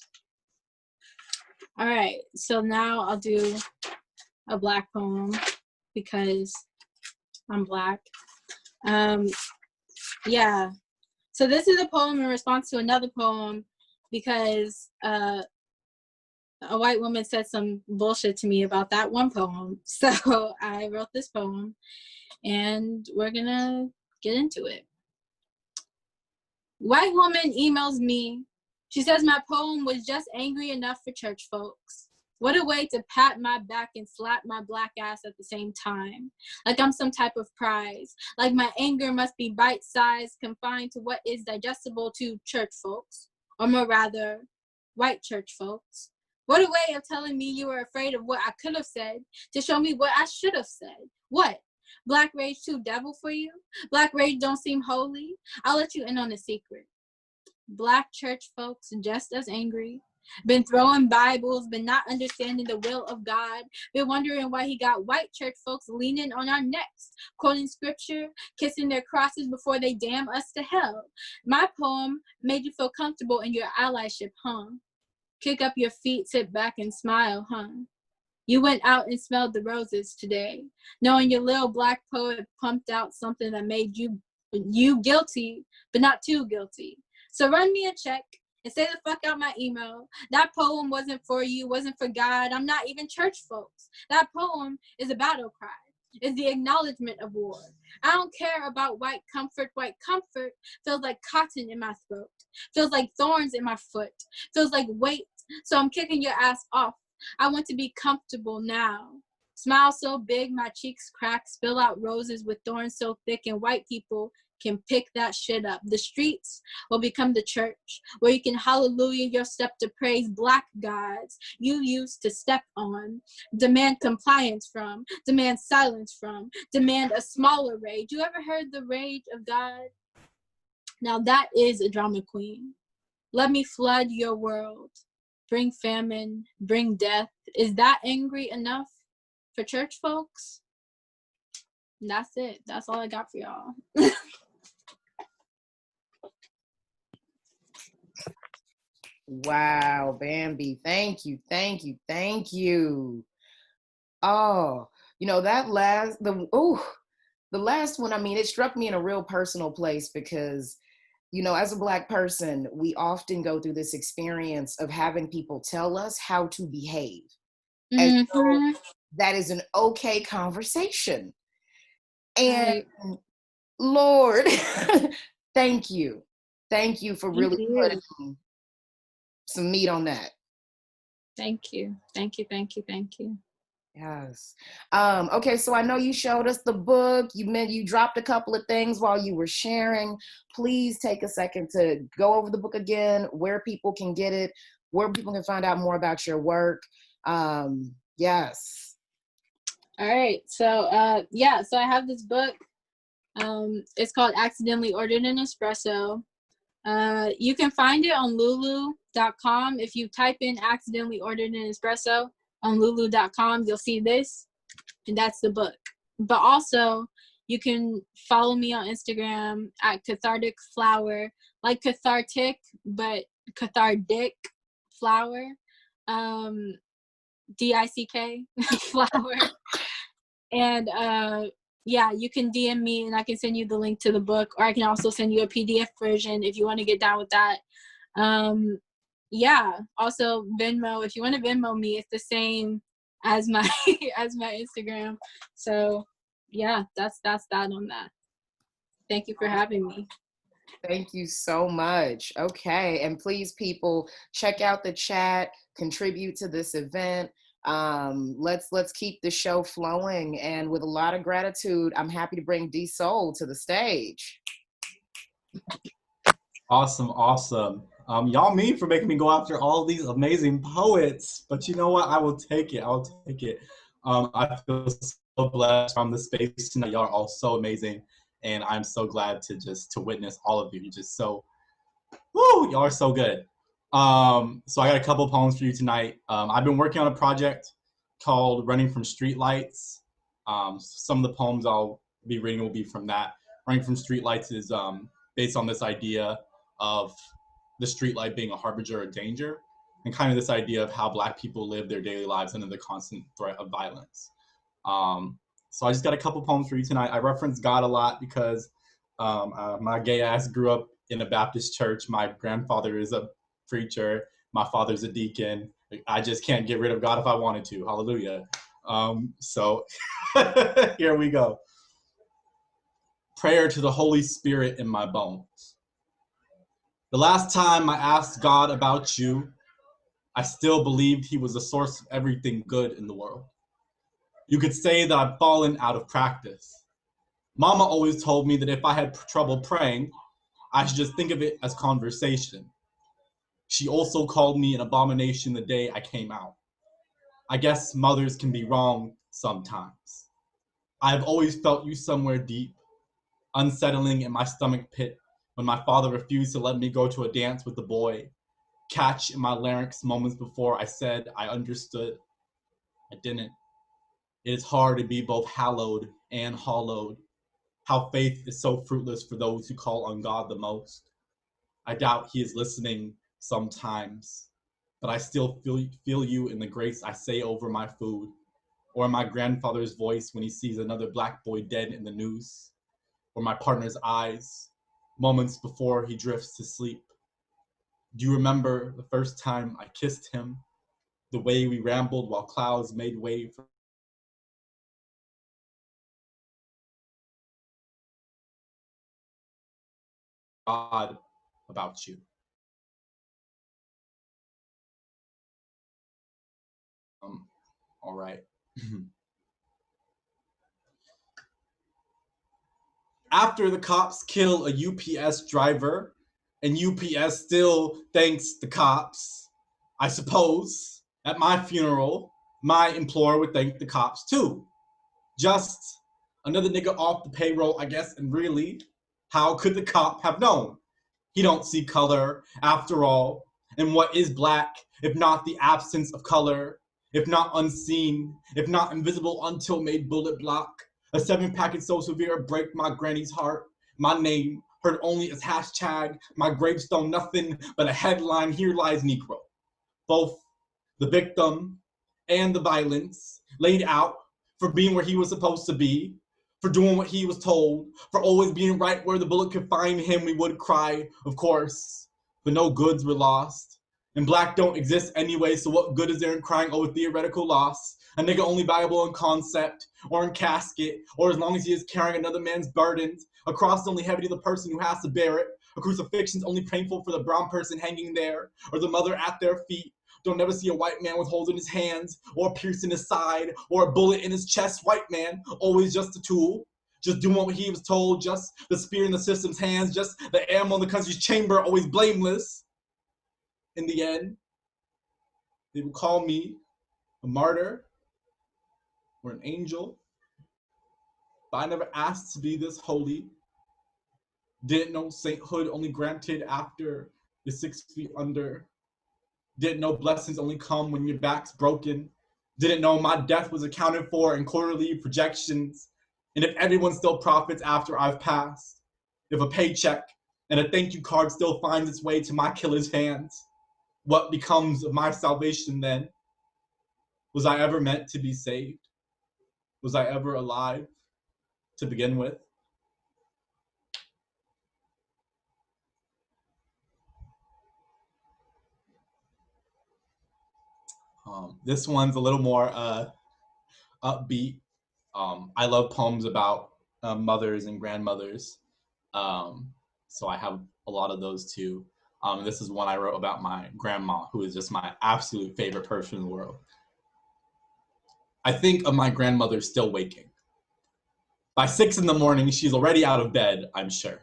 All right, so now I'll do a Black poem because I'm Black. Yeah, so this is a poem in response to another poem because a white woman said some bullshit to me about that one poem. So I wrote this poem and we're gonna get into it. White woman emails me. She says my poem was just angry enough for church folks. What a way to pat my back and slap my black ass at the same time. Like I'm some type of prize. Like my anger must be bite-sized, confined to what is digestible to church folks. Or more rather, white church folks. What a way of telling me you were afraid of what I could have said to show me what I should have said. What? Black rage too devil for you? Black rage don't seem holy? I'll let you in on a secret. Black church folks just as angry. Been throwing Bibles, been not understanding the will of God, been wondering why he got white church folks leaning on our necks, quoting scripture, kissing their crosses before they damn us to hell. My poem made you feel comfortable in your allyship, huh? Kick up your feet, sit back and smile, huh? You went out and smelled the roses today, knowing your little black poet pumped out something that made you guilty, but not too guilty. So run me a check and say the fuck out my email. That poem wasn't for you, wasn't for God. I'm not even church folks. That poem is a battle cry. It's the acknowledgement of war. I don't care about white comfort. White comfort feels like cotton in my throat, feels like thorns in my foot, feels like weight. So I'm kicking your ass off. I want to be comfortable now. Smile so big, my cheeks crack, spill out roses with thorns so thick, and white people can pick that shit up. The streets will become the church, where you can hallelujah your step to praise black gods you used to step on, demand compliance from, demand silence from, demand a smaller rage. You ever heard the rage of God? Now that is a drama queen. Let me flood your world. Bring famine, bring death. Is that angry enough for church folks? And that's it. That's all I got for y'all. Wow, Bambi. Thank you, thank you, thank you. Oh, you know, the last one, I mean, it struck me in a real personal place because, you know, as a Black person, we often go through this experience of having people tell us how to behave. As though that is an okay conversation. And right. Lord, thank you. Thank you for really putting some meat on that. Thank you. Thank you. Thank you. Thank you. Yes. Okay, so I know you showed us the book. You dropped a couple of things while you were sharing. Please take a second to go over the book again, where people can get it, where people can find out more about your work. Yes. All right. So so I have this book. It's called Accidentally Ordered an Espresso. You can find it on lulu.com. If you type in Accidentally Ordered an Espresso on lulu.com, you'll see this, and that's the book. But also, you can follow me on Instagram at Cathartic Flower, like cathartic, but cathartic flower, DICK flower. And yeah, you can DM me and I can send you the link to the book, or I can also send you a PDF version if you want to get down with that. Yeah, also Venmo, if you want to Venmo me, it's the same as my as my Instagram. So yeah, that's that on that. Thank you for having me. Thank you so much. Okay, and please, people, check out the chat, contribute to this event. Let's keep the show flowing, and with a lot of gratitude, I'm happy to bring DeeSoul to the stage. Awesome. Y'all mean for making me go after all these amazing poets, but you know what? I will take it. I feel so blessed from the space tonight. Y'all are all so amazing, and I'm so glad to witness all of you. You're just so, woo! Y'all are so good. So I got a couple poems for you tonight. I've been working on a project called Running from Streetlights. Some of the poems I'll be reading will be from that. Running from Streetlights is based on this idea of the streetlight being a harbinger of danger, and kind of this idea of how Black people live their daily lives under the constant threat of violence. So I just got a couple poems for you tonight. I reference God a lot because my gay ass grew up in a Baptist church. My grandfather is a preacher. My father's a deacon. I just can't get rid of God if I wanted to. Hallelujah. So here we go. Prayer to the Holy Spirit in my bones. The last time I asked God about you, I still believed he was the source of everything good in the world. You could say that I've fallen out of practice. Mama always told me that if I had trouble praying, I should just think of it as conversation. She also called me an abomination the day I came out. I guess mothers can be wrong sometimes. I've always felt you somewhere deep, unsettling in my stomach pit when my father refused to let me go to a dance with the boy, catch in my larynx moments before I said I understood. I didn't. It is hard to be both hallowed and hollowed. How faith is so fruitless for those who call on God the most. I doubt he is listening sometimes, but I still feel you in the grace I say over my food, or in my grandfather's voice when he sees another black boy dead in the news, or my partner's eyes, moments before he drifts to sleep. Do you remember the first time I kissed him? The way we rambled while clouds made way for God about you. All right. After the cops kill a UPS driver, and UPS still thanks the cops, I suppose at my funeral, my employer would thank the cops too. Just another nigga off the payroll, I guess, and really, how could the cop have known? He don't see color, after all, and what is black, if not the absence of color, if not unseen, if not invisible until made bullet block? A 7-packet so severe break my granny's heart. My name, heard only as hashtag, my gravestone nothing but a headline, here lies Negro. Both the victim and the violence laid out for being where he was supposed to be, for doing what he was told, for always being right where the bullet could find him. We would cry, of course, but no goods were lost. And black don't exist anyway, so what good is there in crying over theoretical loss? A nigga only valuable in concept, or in casket, or as long as he is carrying another man's burdens. A cross is only heavy to the person who has to bear it. A crucifixion is only painful for the brown person hanging there, or the mother at their feet. Don't never see a white man with holes in his hands, or a pierce in his side, or a bullet in his chest. White man, always just a tool. Just doing what he was told, just the spear in the system's hands, just the ammo in the country's chamber, always blameless. In the end, they will call me a martyr or an angel, but I never asked to be this holy. Didn't know sainthood only granted after you're 6 feet under. Didn't know blessings only come when your back's broken. Didn't know my death was accounted for in quarterly projections. And if everyone still profits after I've passed, if a paycheck and a thank you card still finds its way to my killer's hands, what becomes of my salvation then? Was I ever meant to be saved? Was I ever alive to begin with? This one's a little more upbeat. I love poems about mothers and grandmothers, so I have a lot of those too. This is one I wrote about my grandma, who is just my absolute favorite person in the world. I think of my grandmother still waking. By 6 in the morning, she's already out of bed, I'm sure.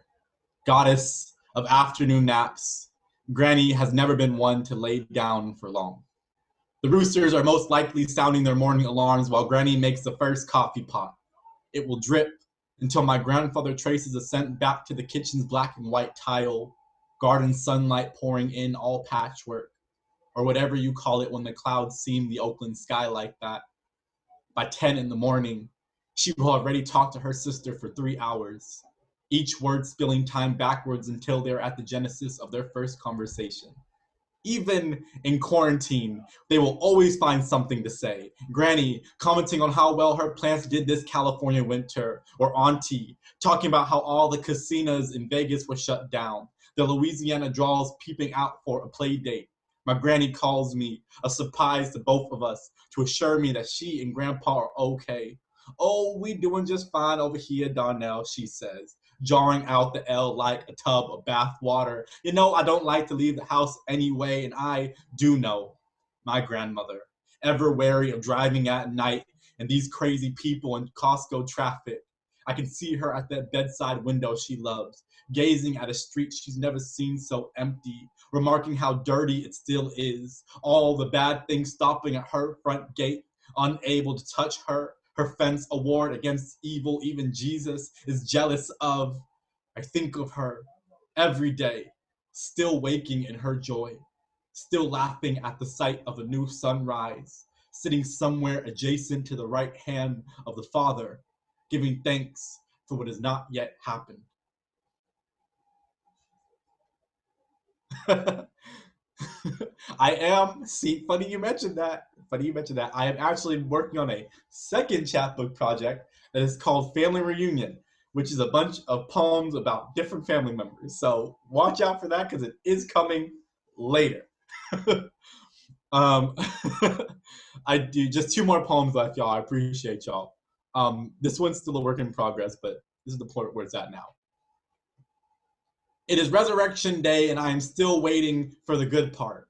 Goddess of afternoon naps, Granny has never been one to lay down for long. The roosters are most likely sounding their morning alarms while Granny makes the first coffee pot. It will drip until my grandfather traces a scent back to the kitchen's black and white tile, garden sunlight pouring in all patchwork, or whatever you call it when the clouds seam the Oakland sky like that. By 10 in the morning, she will have already talked to her sister for 3 hours, each word spilling time backwards until they're at the genesis of their first conversation. Even in quarantine, they will always find something to say. Granny commenting on how well her plants did this California winter, or Auntie talking about how all the casinos in Vegas were shut down. The Louisiana draws peeping out for a play date. My granny calls me, a surprise to both of us, to assure me that she and Grandpa are okay. Oh, we doing just fine over here, Darnell, she says, jarring out the L like a tub of bath water. You know, I don't like to leave the house anyway, and I do know my grandmother, ever wary of driving at night and these crazy people in Costco traffic. I can see her at that bedside window she loves, gazing at a street she's never seen so empty, remarking how dirty it still is, all the bad things stopping at her front gate, unable to touch her, her fence a ward against evil even Jesus is jealous of. I think of her every day, still waking in her joy, still laughing at the sight of a new sunrise, sitting somewhere adjacent to the right hand of the Father, giving thanks for what has not yet happened. Funny you mentioned that. I am actually working on a second chapbook project that is called Family Reunion, which is a bunch of poems about different family members. So watch out for that because it is coming later. I do just 2 more poems left, y'all. I appreciate y'all. This one's still a work in progress, but this is the part where it's at now. It is Resurrection Day, and I am still waiting for the good part.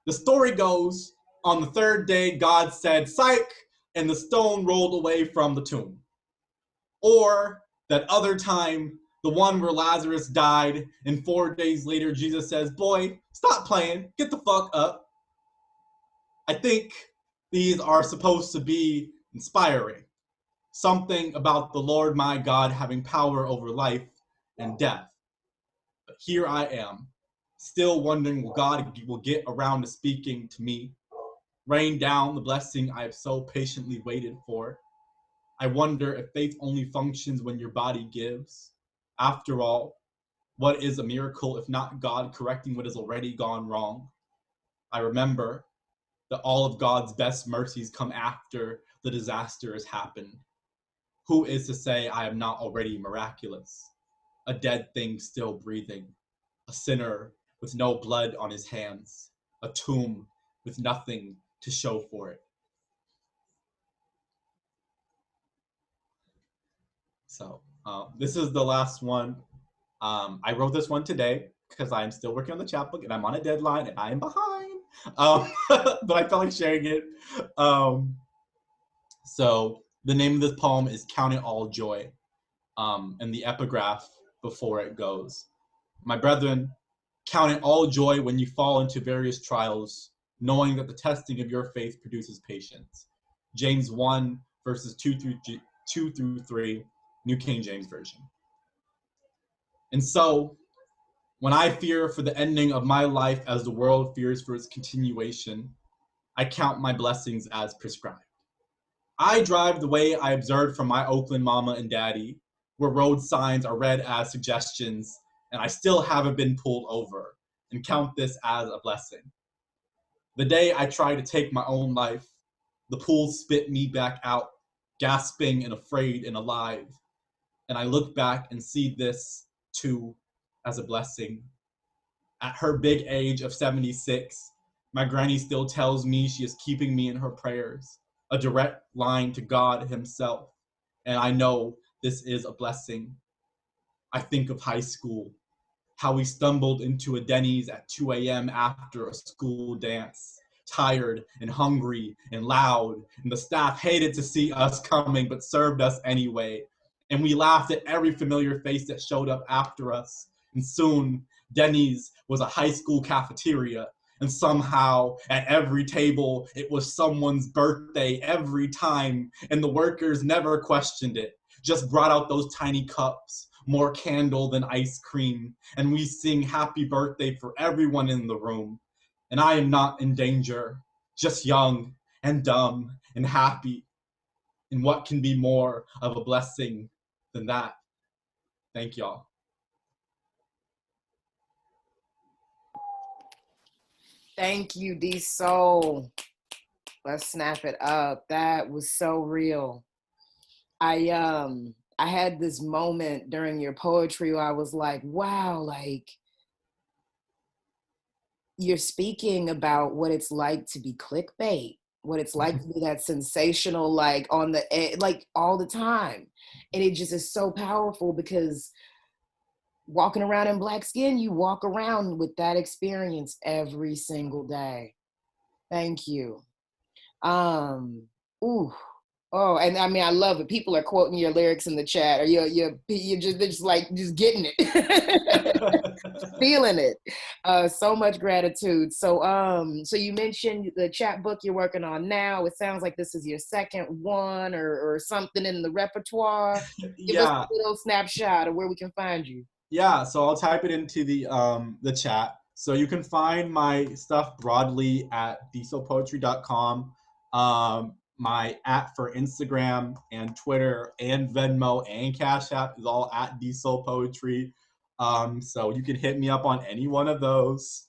The story goes, on the 3rd day, God said, "Psych," and the stone rolled away from the tomb. Or that other time, the one where Lazarus died, and 4 days later, Jesus says, "Boy, stop playing, get the fuck up." I think these are supposed to be inspiring. Something about the Lord my God having power over life and death. But here I am, still wondering will God will get around to speaking to me, rain down the blessing I have so patiently waited for. I wonder if faith only functions when your body gives. After all, what is a miracle if not God correcting what has already gone wrong? I remember that all of God's best mercies come after the disaster has happened. Who is to say I am not already miraculous? A dead thing still breathing, a sinner with no blood on his hands, a tomb with nothing to show for it. So this is the last one. I wrote this one today because I'm still working on the chapbook and I'm on a deadline and I am behind. But I felt like sharing it. So the name of this poem is Count It All Joy. And the epigraph before it goes, "My brethren, count it all joy when you fall into various trials, knowing that the testing of your faith produces patience." James 1, verses 2 through 3, New King James Version. And so, when I fear for the ending of my life as the world fears for its continuation, I count my blessings as prescribed. I drive the way I observed from my Oakland mama and daddy, where road signs are read as suggestions, and I still haven't been pulled over, and count this as a blessing. The day I tried to take my own life, the pool spit me back out, gasping and afraid and alive, and I look back and see this, too, as a blessing. At her big age of 76, my granny still tells me she is keeping me in her prayers, a direct line to God himself, and I know this is a blessing. I think of high school, how we stumbled into a Denny's at 2 a.m. after a school dance, tired and hungry and loud, and the staff hated to see us coming but served us anyway, and we laughed at every familiar face that showed up after us, and soon Denny's was a high school cafeteria, and somehow at every table it was someone's birthday every time, and the workers never questioned it, just brought out those tiny cups, more candle than ice cream, and we sing happy birthday for everyone in the room. And I am not in danger, just young and dumb and happy. And what can be more of a blessing than that? Thank y'all. Thank you, DeeSoul. Let's snap it up. That was so real. I had this moment during your poetry where I was like, wow, like you're speaking about what it's like to be clickbait, what it's like to be that sensational, like on the like all the time. And it just is so powerful because walking around in Black skin, you walk around with that experience every single day. Thank you. Ooh. Oh, and I mean, I love it. People are quoting your lyrics in the chat, or you're just, they're just like, just getting it, feeling it. So much gratitude. So you mentioned the chapbook you're working on now. It sounds like this is your second one, or something in the repertoire. Give us Yeah. a little snapshot of where we can find you. Yeah, so I'll type it into the chat. So you can find my stuff broadly at DeeSoulPoetry.com. My @ for Instagram and Twitter and Venmo and Cash App is all at DeeSoulPoetry. So you can hit me up on any one of those,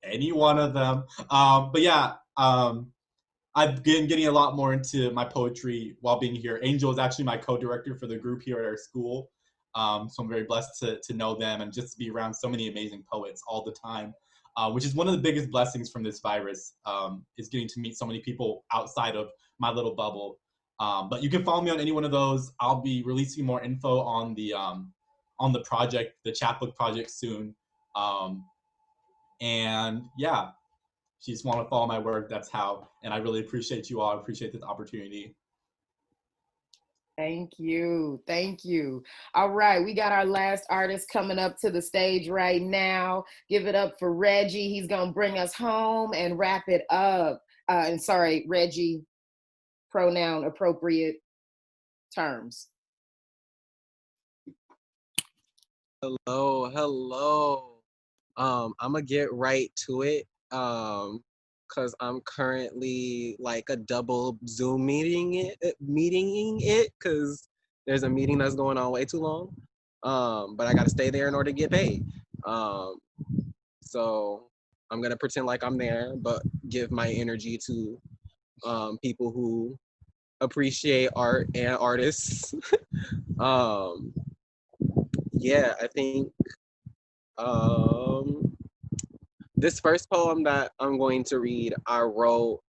any one of them. But yeah, I've been getting a lot more into my poetry while being here. Angel is actually my co-director for the group here at our school. So I'm very blessed to know them and just to be around so many amazing poets all the time, which is one of the biggest blessings from this virus, is getting to meet so many people outside of my little bubble. But you can follow me on any one of those. I'll be releasing more info on the project, the chapbook project soon. And yeah, if you just want to follow my work, that's how. And I really appreciate you all. I appreciate this opportunity. Thank you. Thank you. All right. We got our last artist coming up to the stage right now. Give it up for Reggie. He's going to bring us home and wrap it up. And sorry, Reggie, pronoun appropriate terms. Hello. I'm gonna get right to it. Cause I'm currently like a double Zoom meeting it, cause there's a meeting that's going on way too long. But I gotta stay there in order to get paid. So I'm gonna pretend like I'm there, but give my energy to people who appreciate art and artists. Yeah, I think this first poem that I'm going to read, I wrote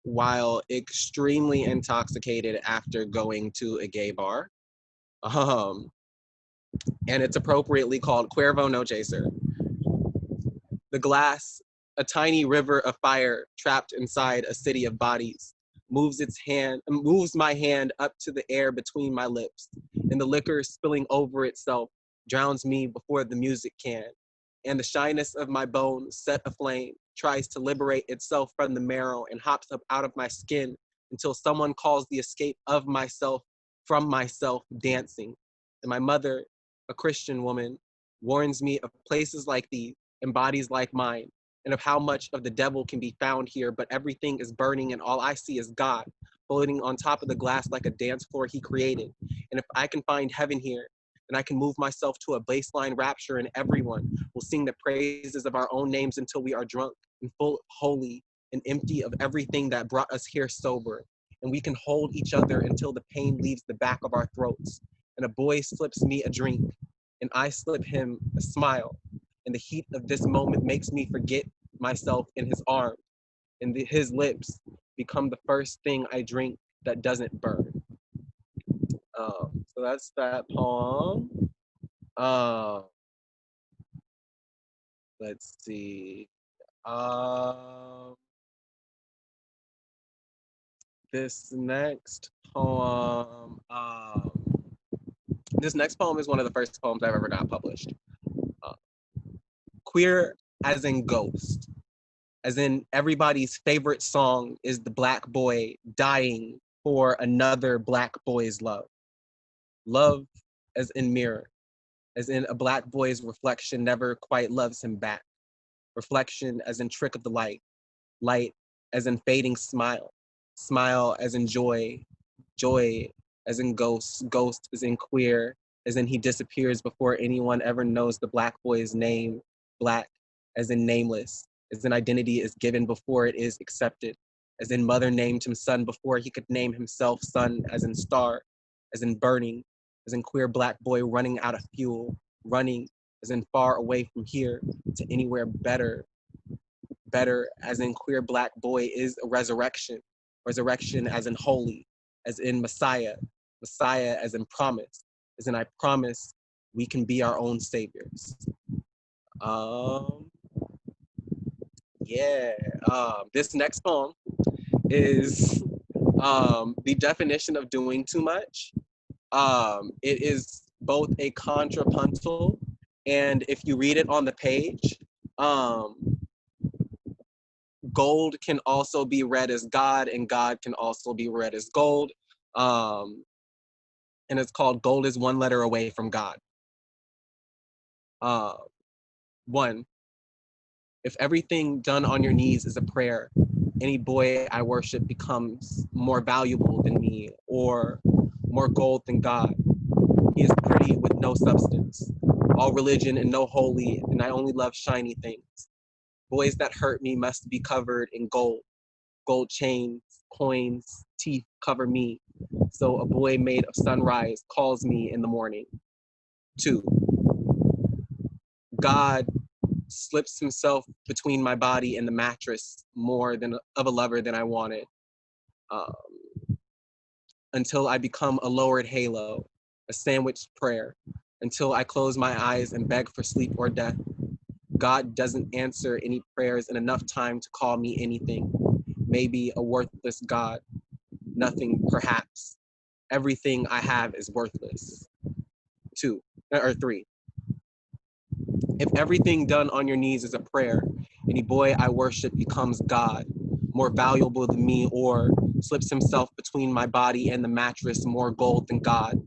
while extremely intoxicated after going to a gay bar. And it's appropriately called Cuervo No Chaser. The glass, a tiny river of fire trapped inside a city of bodies, moves my hand up to the air between my lips, and the liquor spilling over itself drowns me before the music can. And the shyness of my bones set aflame tries to liberate itself from the marrow and hops up out of my skin until someone calls the escape of myself from myself dancing. And my mother, a Christian woman, warns me of places like these and bodies like mine, and of how much of the devil can be found here, but everything is burning and all I see is God floating on top of the glass like a dance floor he created. And if I can find heaven here, then I can move myself to a baseline rapture and everyone will sing the praises of our own names until we are drunk and full, holy, and empty of everything that brought us here sober. And we can hold each other until the pain leaves the back of our throats. And a boy slips me a drink, and I slip him a smile. And the heat of this moment makes me forget myself in his arms. And his lips become the first thing I drink that doesn't burn. So that's that poem. Let's see. This next poem. This next poem is one of the first poems I've ever got published. Queer as in ghost. As in everybody's favorite song is the black boy dying for another black boy's love. Love as in mirror, as in a black boy's reflection never quite loves him back. Reflection as in trick of the light, light as in fading smile, smile as in joy, joy as in ghost, ghost as in queer, as in he disappears before anyone ever knows the black boy's name, black as in nameless, as in identity is given before it is accepted, as in mother named him son before he could name himself son, as in star, as in burning, as in queer black boy running out of fuel, running as in far away from here to anywhere better, better as in queer black boy is a resurrection, resurrection as in holy, as in Messiah, Messiah as in promise, as in I promise we can be our own saviors. Yeah. This next poem is the definition of doing too much. It is both a contrapuntal, and if you read it on the page, um, gold can also be read as God, and God can also be read as gold. And it's called Gold is One Letter Away from God. One, if everything done on your knees is a prayer, any boy I worship becomes more valuable than me or more gold than God. He is pretty with no substance, all religion and no holy, and I only love shiny things. Boys that hurt me must be covered in gold. Gold chains, coins, teeth cover me. So a boy made of sunrise calls me in the morning. 2, God slips himself between my body and the mattress more than of a lover than I wanted. Until I become a lowered halo, a sandwiched prayer, until I close my eyes and beg for sleep or death. God doesn't answer any prayers in enough time to call me anything. Maybe a worthless God. Nothing, perhaps. Everything I have is worthless. 3. If everything done on your knees is a prayer, any boy I worship becomes God, more valuable than me, or slips himself between my body and the mattress, more gold than God,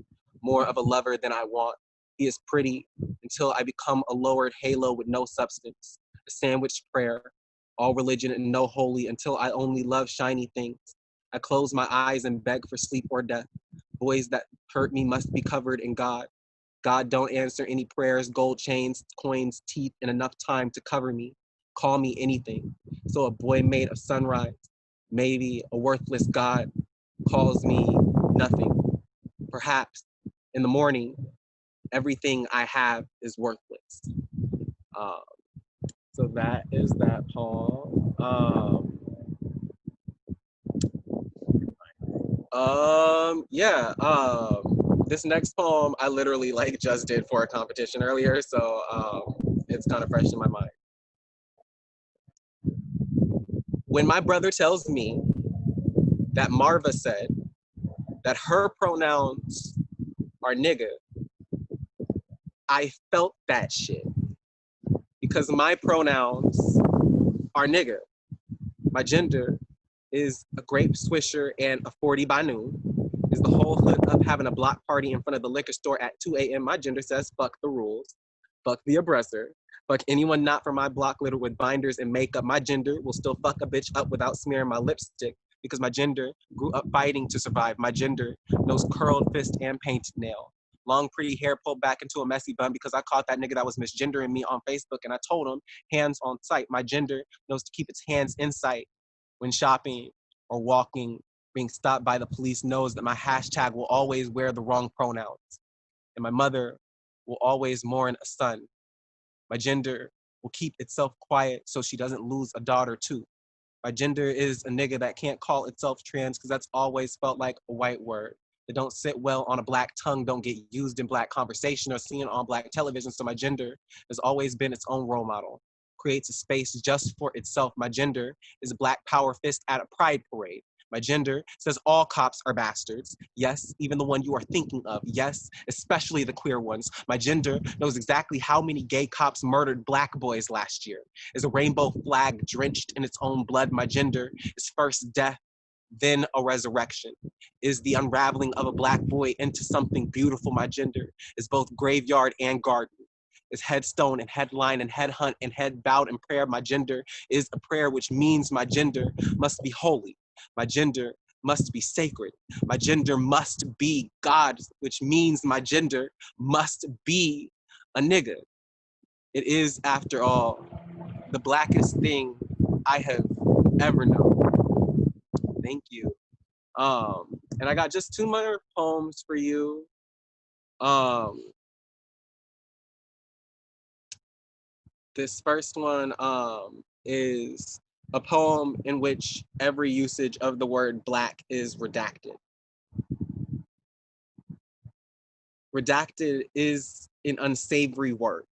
more of a lover than I want. He is pretty until I become a lowered halo with no substance, a sandwiched prayer, all religion and no holy, until I only love shiny things. I close my eyes and beg for sleep or death. Boys that hurt me must be covered in God. God don't answer any prayers, gold chains, coins, teeth, and enough time to cover me. Call me anything. So a boy made of sunrise, maybe a worthless God, calls me nothing. Perhaps in the morning, everything I have is worthless. So that is that poem. This next poem I literally like just did for a competition earlier, so it's kind of fresh in my mind. When my brother tells me that Marva said that her pronouns are nigga, I felt that shit because my pronouns are nigga. My gender is a grape swisher and a 40 by noon. Is the whole hood up having a block party in front of the liquor store at 2 a.m. My gender says fuck the rules, fuck the oppressor, fuck anyone not from my block littered with binders and makeup. My gender will still fuck a bitch up without smearing my lipstick because my gender grew up fighting to survive. My gender knows curled fist and painted nail. Long pretty hair pulled back into a messy bun because I caught that nigga that was misgendering me on Facebook and I told him hands on sight. My gender knows to keep its hands in sight when shopping or walking. Being stopped by the police knows that my hashtag will always wear the wrong pronouns. And my mother will always mourn a son. My gender will keep itself quiet so she doesn't lose a daughter too. My gender is a nigga that can't call itself trans because that's always felt like a white word. That don't sit well on a black tongue, don't get used in black conversation or seen on black television. So my gender has always been its own role model. Creates a space just for itself. My gender is a black power fist at a pride parade. My gender says all cops are bastards. Yes, even the one you are thinking of. Yes, especially the queer ones. My gender knows exactly how many gay cops murdered black boys last year. Is a rainbow flag drenched in its own blood. My gender is first death, then a resurrection. Is the unraveling of a black boy into something beautiful. My gender is both graveyard and garden. Is headstone and headline and headhunt and head bowed in prayer. My gender is a prayer, which means my gender must be holy. My gender must be sacred. My gender must be God, which means my gender must be a nigga. It is, after all, the blackest thing I have ever known. Thank you. And I got just 2 more poems for you. This first one is a poem in which every usage of the word black is redacted. Redacted is an unsavory word.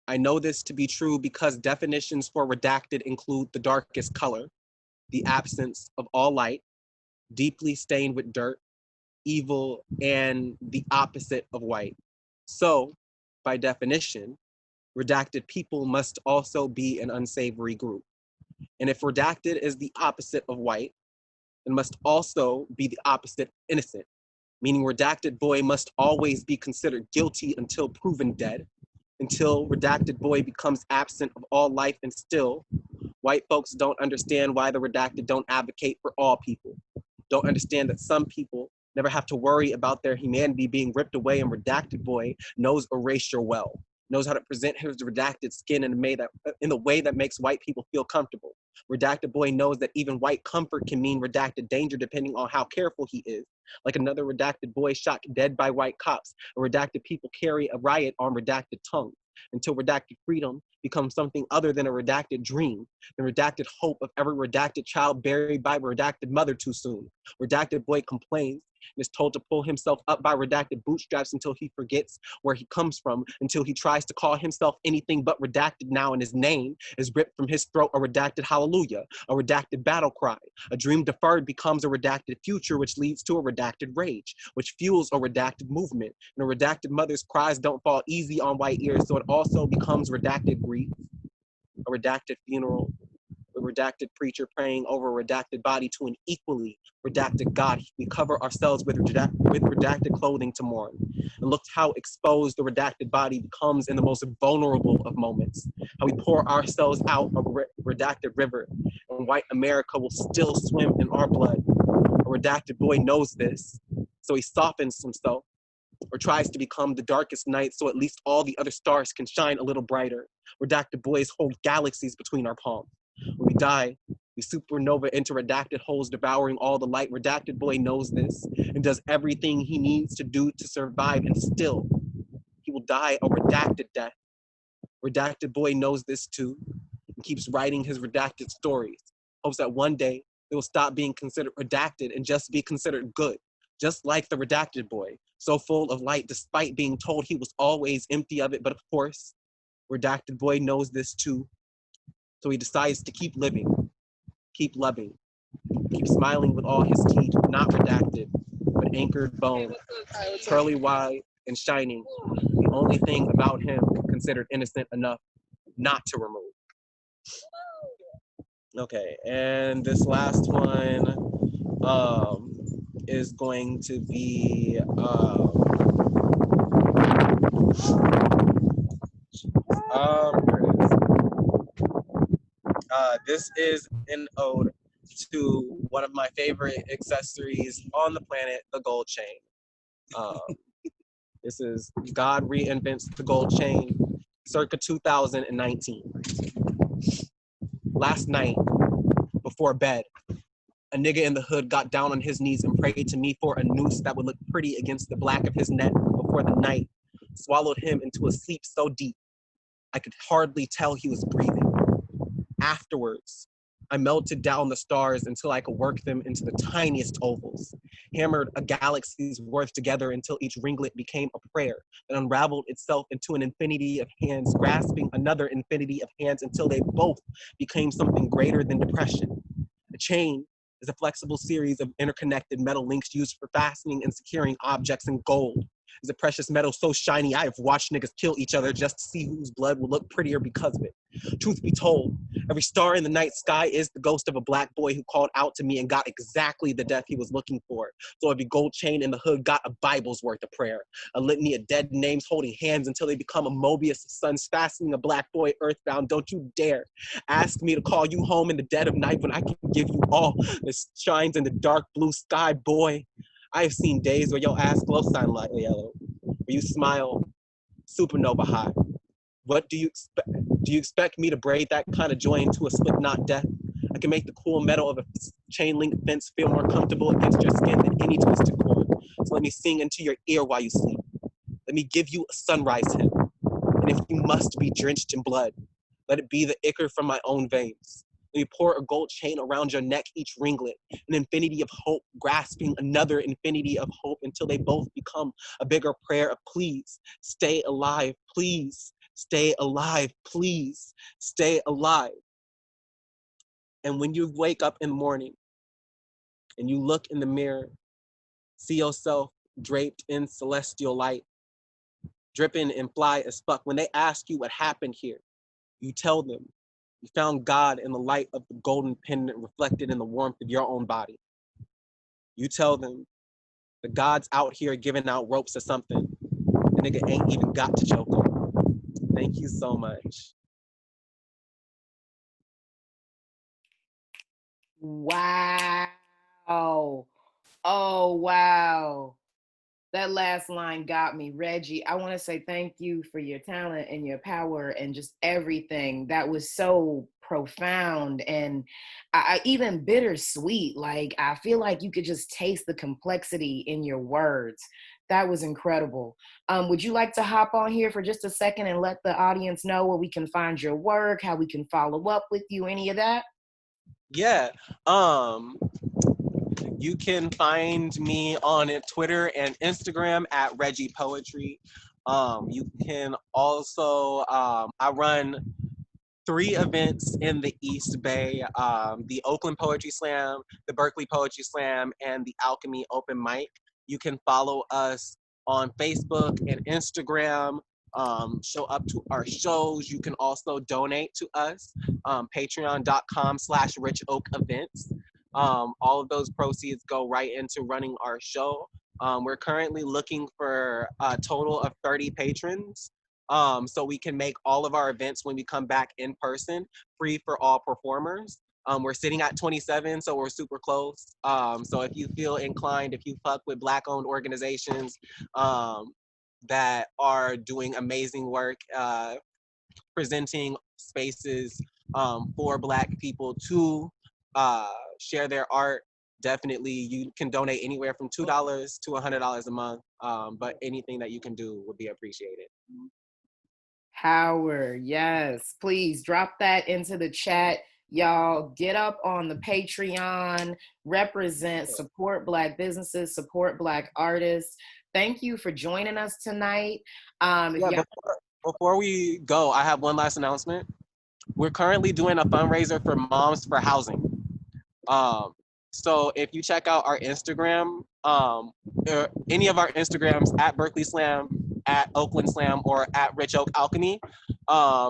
I know this to be true because definitions for redacted include the darkest color, the absence of all light, deeply stained with dirt, evil, and the opposite of white. So, by definition, redacted people must also be an unsavory group. And if redacted is the opposite of white, it must also be the opposite of innocent, meaning redacted boy must always be considered guilty until proven dead, until redacted boy becomes absent of all life, and still, white folks don't understand why the redacted don't advocate for all people, don't understand that some people never have to worry about their humanity being ripped away, and redacted boy knows erasure well, knows how to present his redacted skin in the way that makes white people feel comfortable. Redacted boy knows that even white comfort can mean redacted danger depending on how careful he is. Like another redacted boy shot dead by white cops, redacted people carry a riot on redacted tongue until redacted freedom becomes something other than a redacted dream, the redacted hope of every redacted child buried by a redacted mother too soon. Redacted boy complains and is told to pull himself up by redacted bootstraps until he forgets where he comes from, until he tries to call himself anything but redacted now, and his name is ripped from his throat, a redacted hallelujah, a redacted battle cry. A dream deferred becomes a redacted future, which leads to a redacted rage, which fuels a redacted movement. And a redacted mother's cries don't fall easy on white ears, so it also becomes redacted grief, a redacted funeral, a redacted preacher praying over a redacted body to an equally redacted God. We cover ourselves with redacted clothing to mourn. And look how exposed the redacted body becomes in the most vulnerable of moments. How we pour ourselves out a redacted river, and white America will still swim in our blood. A redacted boy knows this, so he softens himself, or tries to become the darkest night so at least all the other stars can shine a little brighter. Redacted boys hold galaxies between our palms. When we die, we supernova into redacted holes, devouring all the light. Redacted boy knows this and does everything he needs to do to survive, and still, he will die a redacted death. Redacted boy knows this too and keeps writing his redacted stories, hopes that one day they will stop being considered redacted and just be considered good, just like the redacted boy, so full of light despite being told he was always empty of it. But of course, redacted boy knows this too, so he decides to keep living, keep loving, keep smiling with all his teeth, not redacted, but anchored bone, curly white and shining, the only thing about him considered innocent enough not to remove. Okay, and this last one is going to be here it is. This is an ode to one of my favorite accessories on the planet, the gold chain. This is God Reinvents the Gold Chain, circa 2019. Last night, before bed, a nigga in the hood got down on his knees and prayed to me for a noose that would look pretty against the black of his neck before the night swallowed him into a sleep so deep I could hardly tell he was breathing. Afterwards, I melted down the stars until I could work them into the tiniest ovals, hammered a galaxy's worth together until each ringlet became a prayer that unraveled itself into an infinity of hands, grasping another infinity of hands until they both became something greater than depression. A chain is a flexible series of interconnected metal links used for fastening and securing objects, and gold is a precious metal so shiny I have watched niggas kill each other just to see whose blood will look prettier because of it. Truth be told, every star in the night sky is the ghost of a black boy who called out to me and got exactly the death he was looking for. So every gold chain in the hood got a Bible's worth of prayer, a litany of dead names holding hands until they become a Mobius of suns fastening a black boy earthbound. Don't you dare ask me to call you home in the dead of night when I can give you all that shines in the dark blue sky, boy. I have seen days where your ass glow sunlight yellow, where you smile supernova high. What do you expect? Do you expect me to braid that kind of joy into a slip knot death? I can make the cool metal of a chain link fence feel more comfortable against your skin than any twisted cord. So let me sing into your ear while you sleep. Let me give you a sunrise hymn. And if you must be drenched in blood, let it be the ichor from my own veins. Let me pour a gold chain around your neck, each ringlet, an infinity of hope, grasping another infinity of hope until they both become a bigger prayer of please stay alive, please Stay alive, please. Stay alive. And when you wake up in the morning and you look in the mirror, see yourself draped in celestial light, dripping and fly as fuck. When they ask you what happened here, you tell them you found God in the light of the golden pendant reflected in the warmth of your own body. You tell them the God's out here giving out ropes or something. The nigga ain't even got to choke them. Thank you so much. Wow. Oh, wow. That last line got me. Reggie, I want to say thank you for your talent and your power and just everything. That was so profound and I even bittersweet. Like, I feel like you could just taste the complexity in your words. That was incredible. Would you like to hop on here for just a second and let the audience know where we can find your work, how we can follow up with you, any of that? Yeah. You can find me on Twitter and Instagram at Reggie Poetry. You can also, I run 3 events in the East Bay, the Oakland Poetry Slam, the Berkeley Poetry Slam, and the Alchemy Open Mic. You can follow us on Facebook and Instagram, show up to our shows. You can also donate to us, patreon.com/richoakevents. All of those proceeds go right into running our show. We're currently looking for a total of 30 patrons. So we can make all of our events when we come back in person free for all performers. We're sitting at 27, so we're super close. So if you feel inclined, if you fuck with Black-owned organizations that are doing amazing work, presenting spaces for Black people to share their art, definitely you can donate anywhere from $2 to $100 a month, but anything that you can do would be appreciated. Howard, yes, please drop that into the chat. Y'all get up on the Patreon, represent, support Black businesses, support Black artists. Thank you for joining us tonight. Before we go, I have one last announcement. We're currently doing a fundraiser for Moms for Housing. So if you check out our Instagram, or any of our Instagrams at Berkeley Slam, at Oakland Slam, or at Rich Oak Alchemy,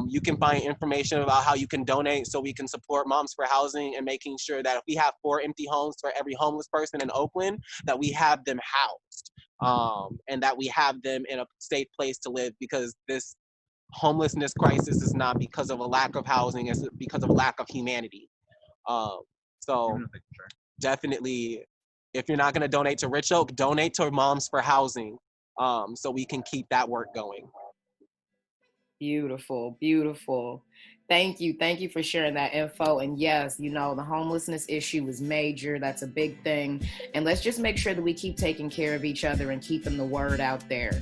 you can find information about how you can donate so we can support Moms for Housing and making sure that if we have 4 empty homes for every homeless person in Oakland, that we have them housed, and that we have them in a safe place to live, because this homelessness crisis is not because of a lack of housing, it's because of a lack of humanity. So definitely, if you're not going to donate to Rich Oak, donate to Moms for Housing, so we can keep that work going. Beautiful, beautiful. Thank you for sharing that info. And yes, you know, the homelessness issue is major. That's a big thing. And let's just make sure that we keep taking care of each other and keeping the word out there.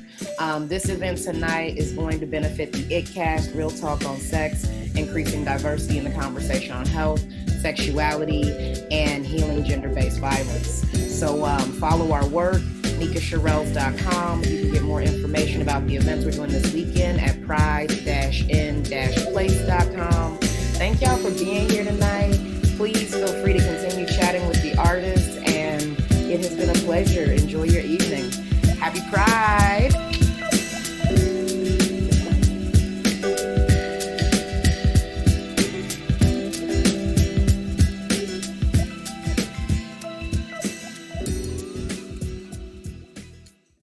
This event tonight is going to benefit the ItCast, Real Talk on Sex, increasing diversity in the conversation on health, sexuality, and healing gender-based violence. So follow our work, NikaCherrelles.com. You can get more information about the events we're doing this weekend at pride-in-place.com. Thank y'all for being here tonight. Please feel free to continue chatting with the artists, and it has been a pleasure. Enjoy your evening. Happy Pride.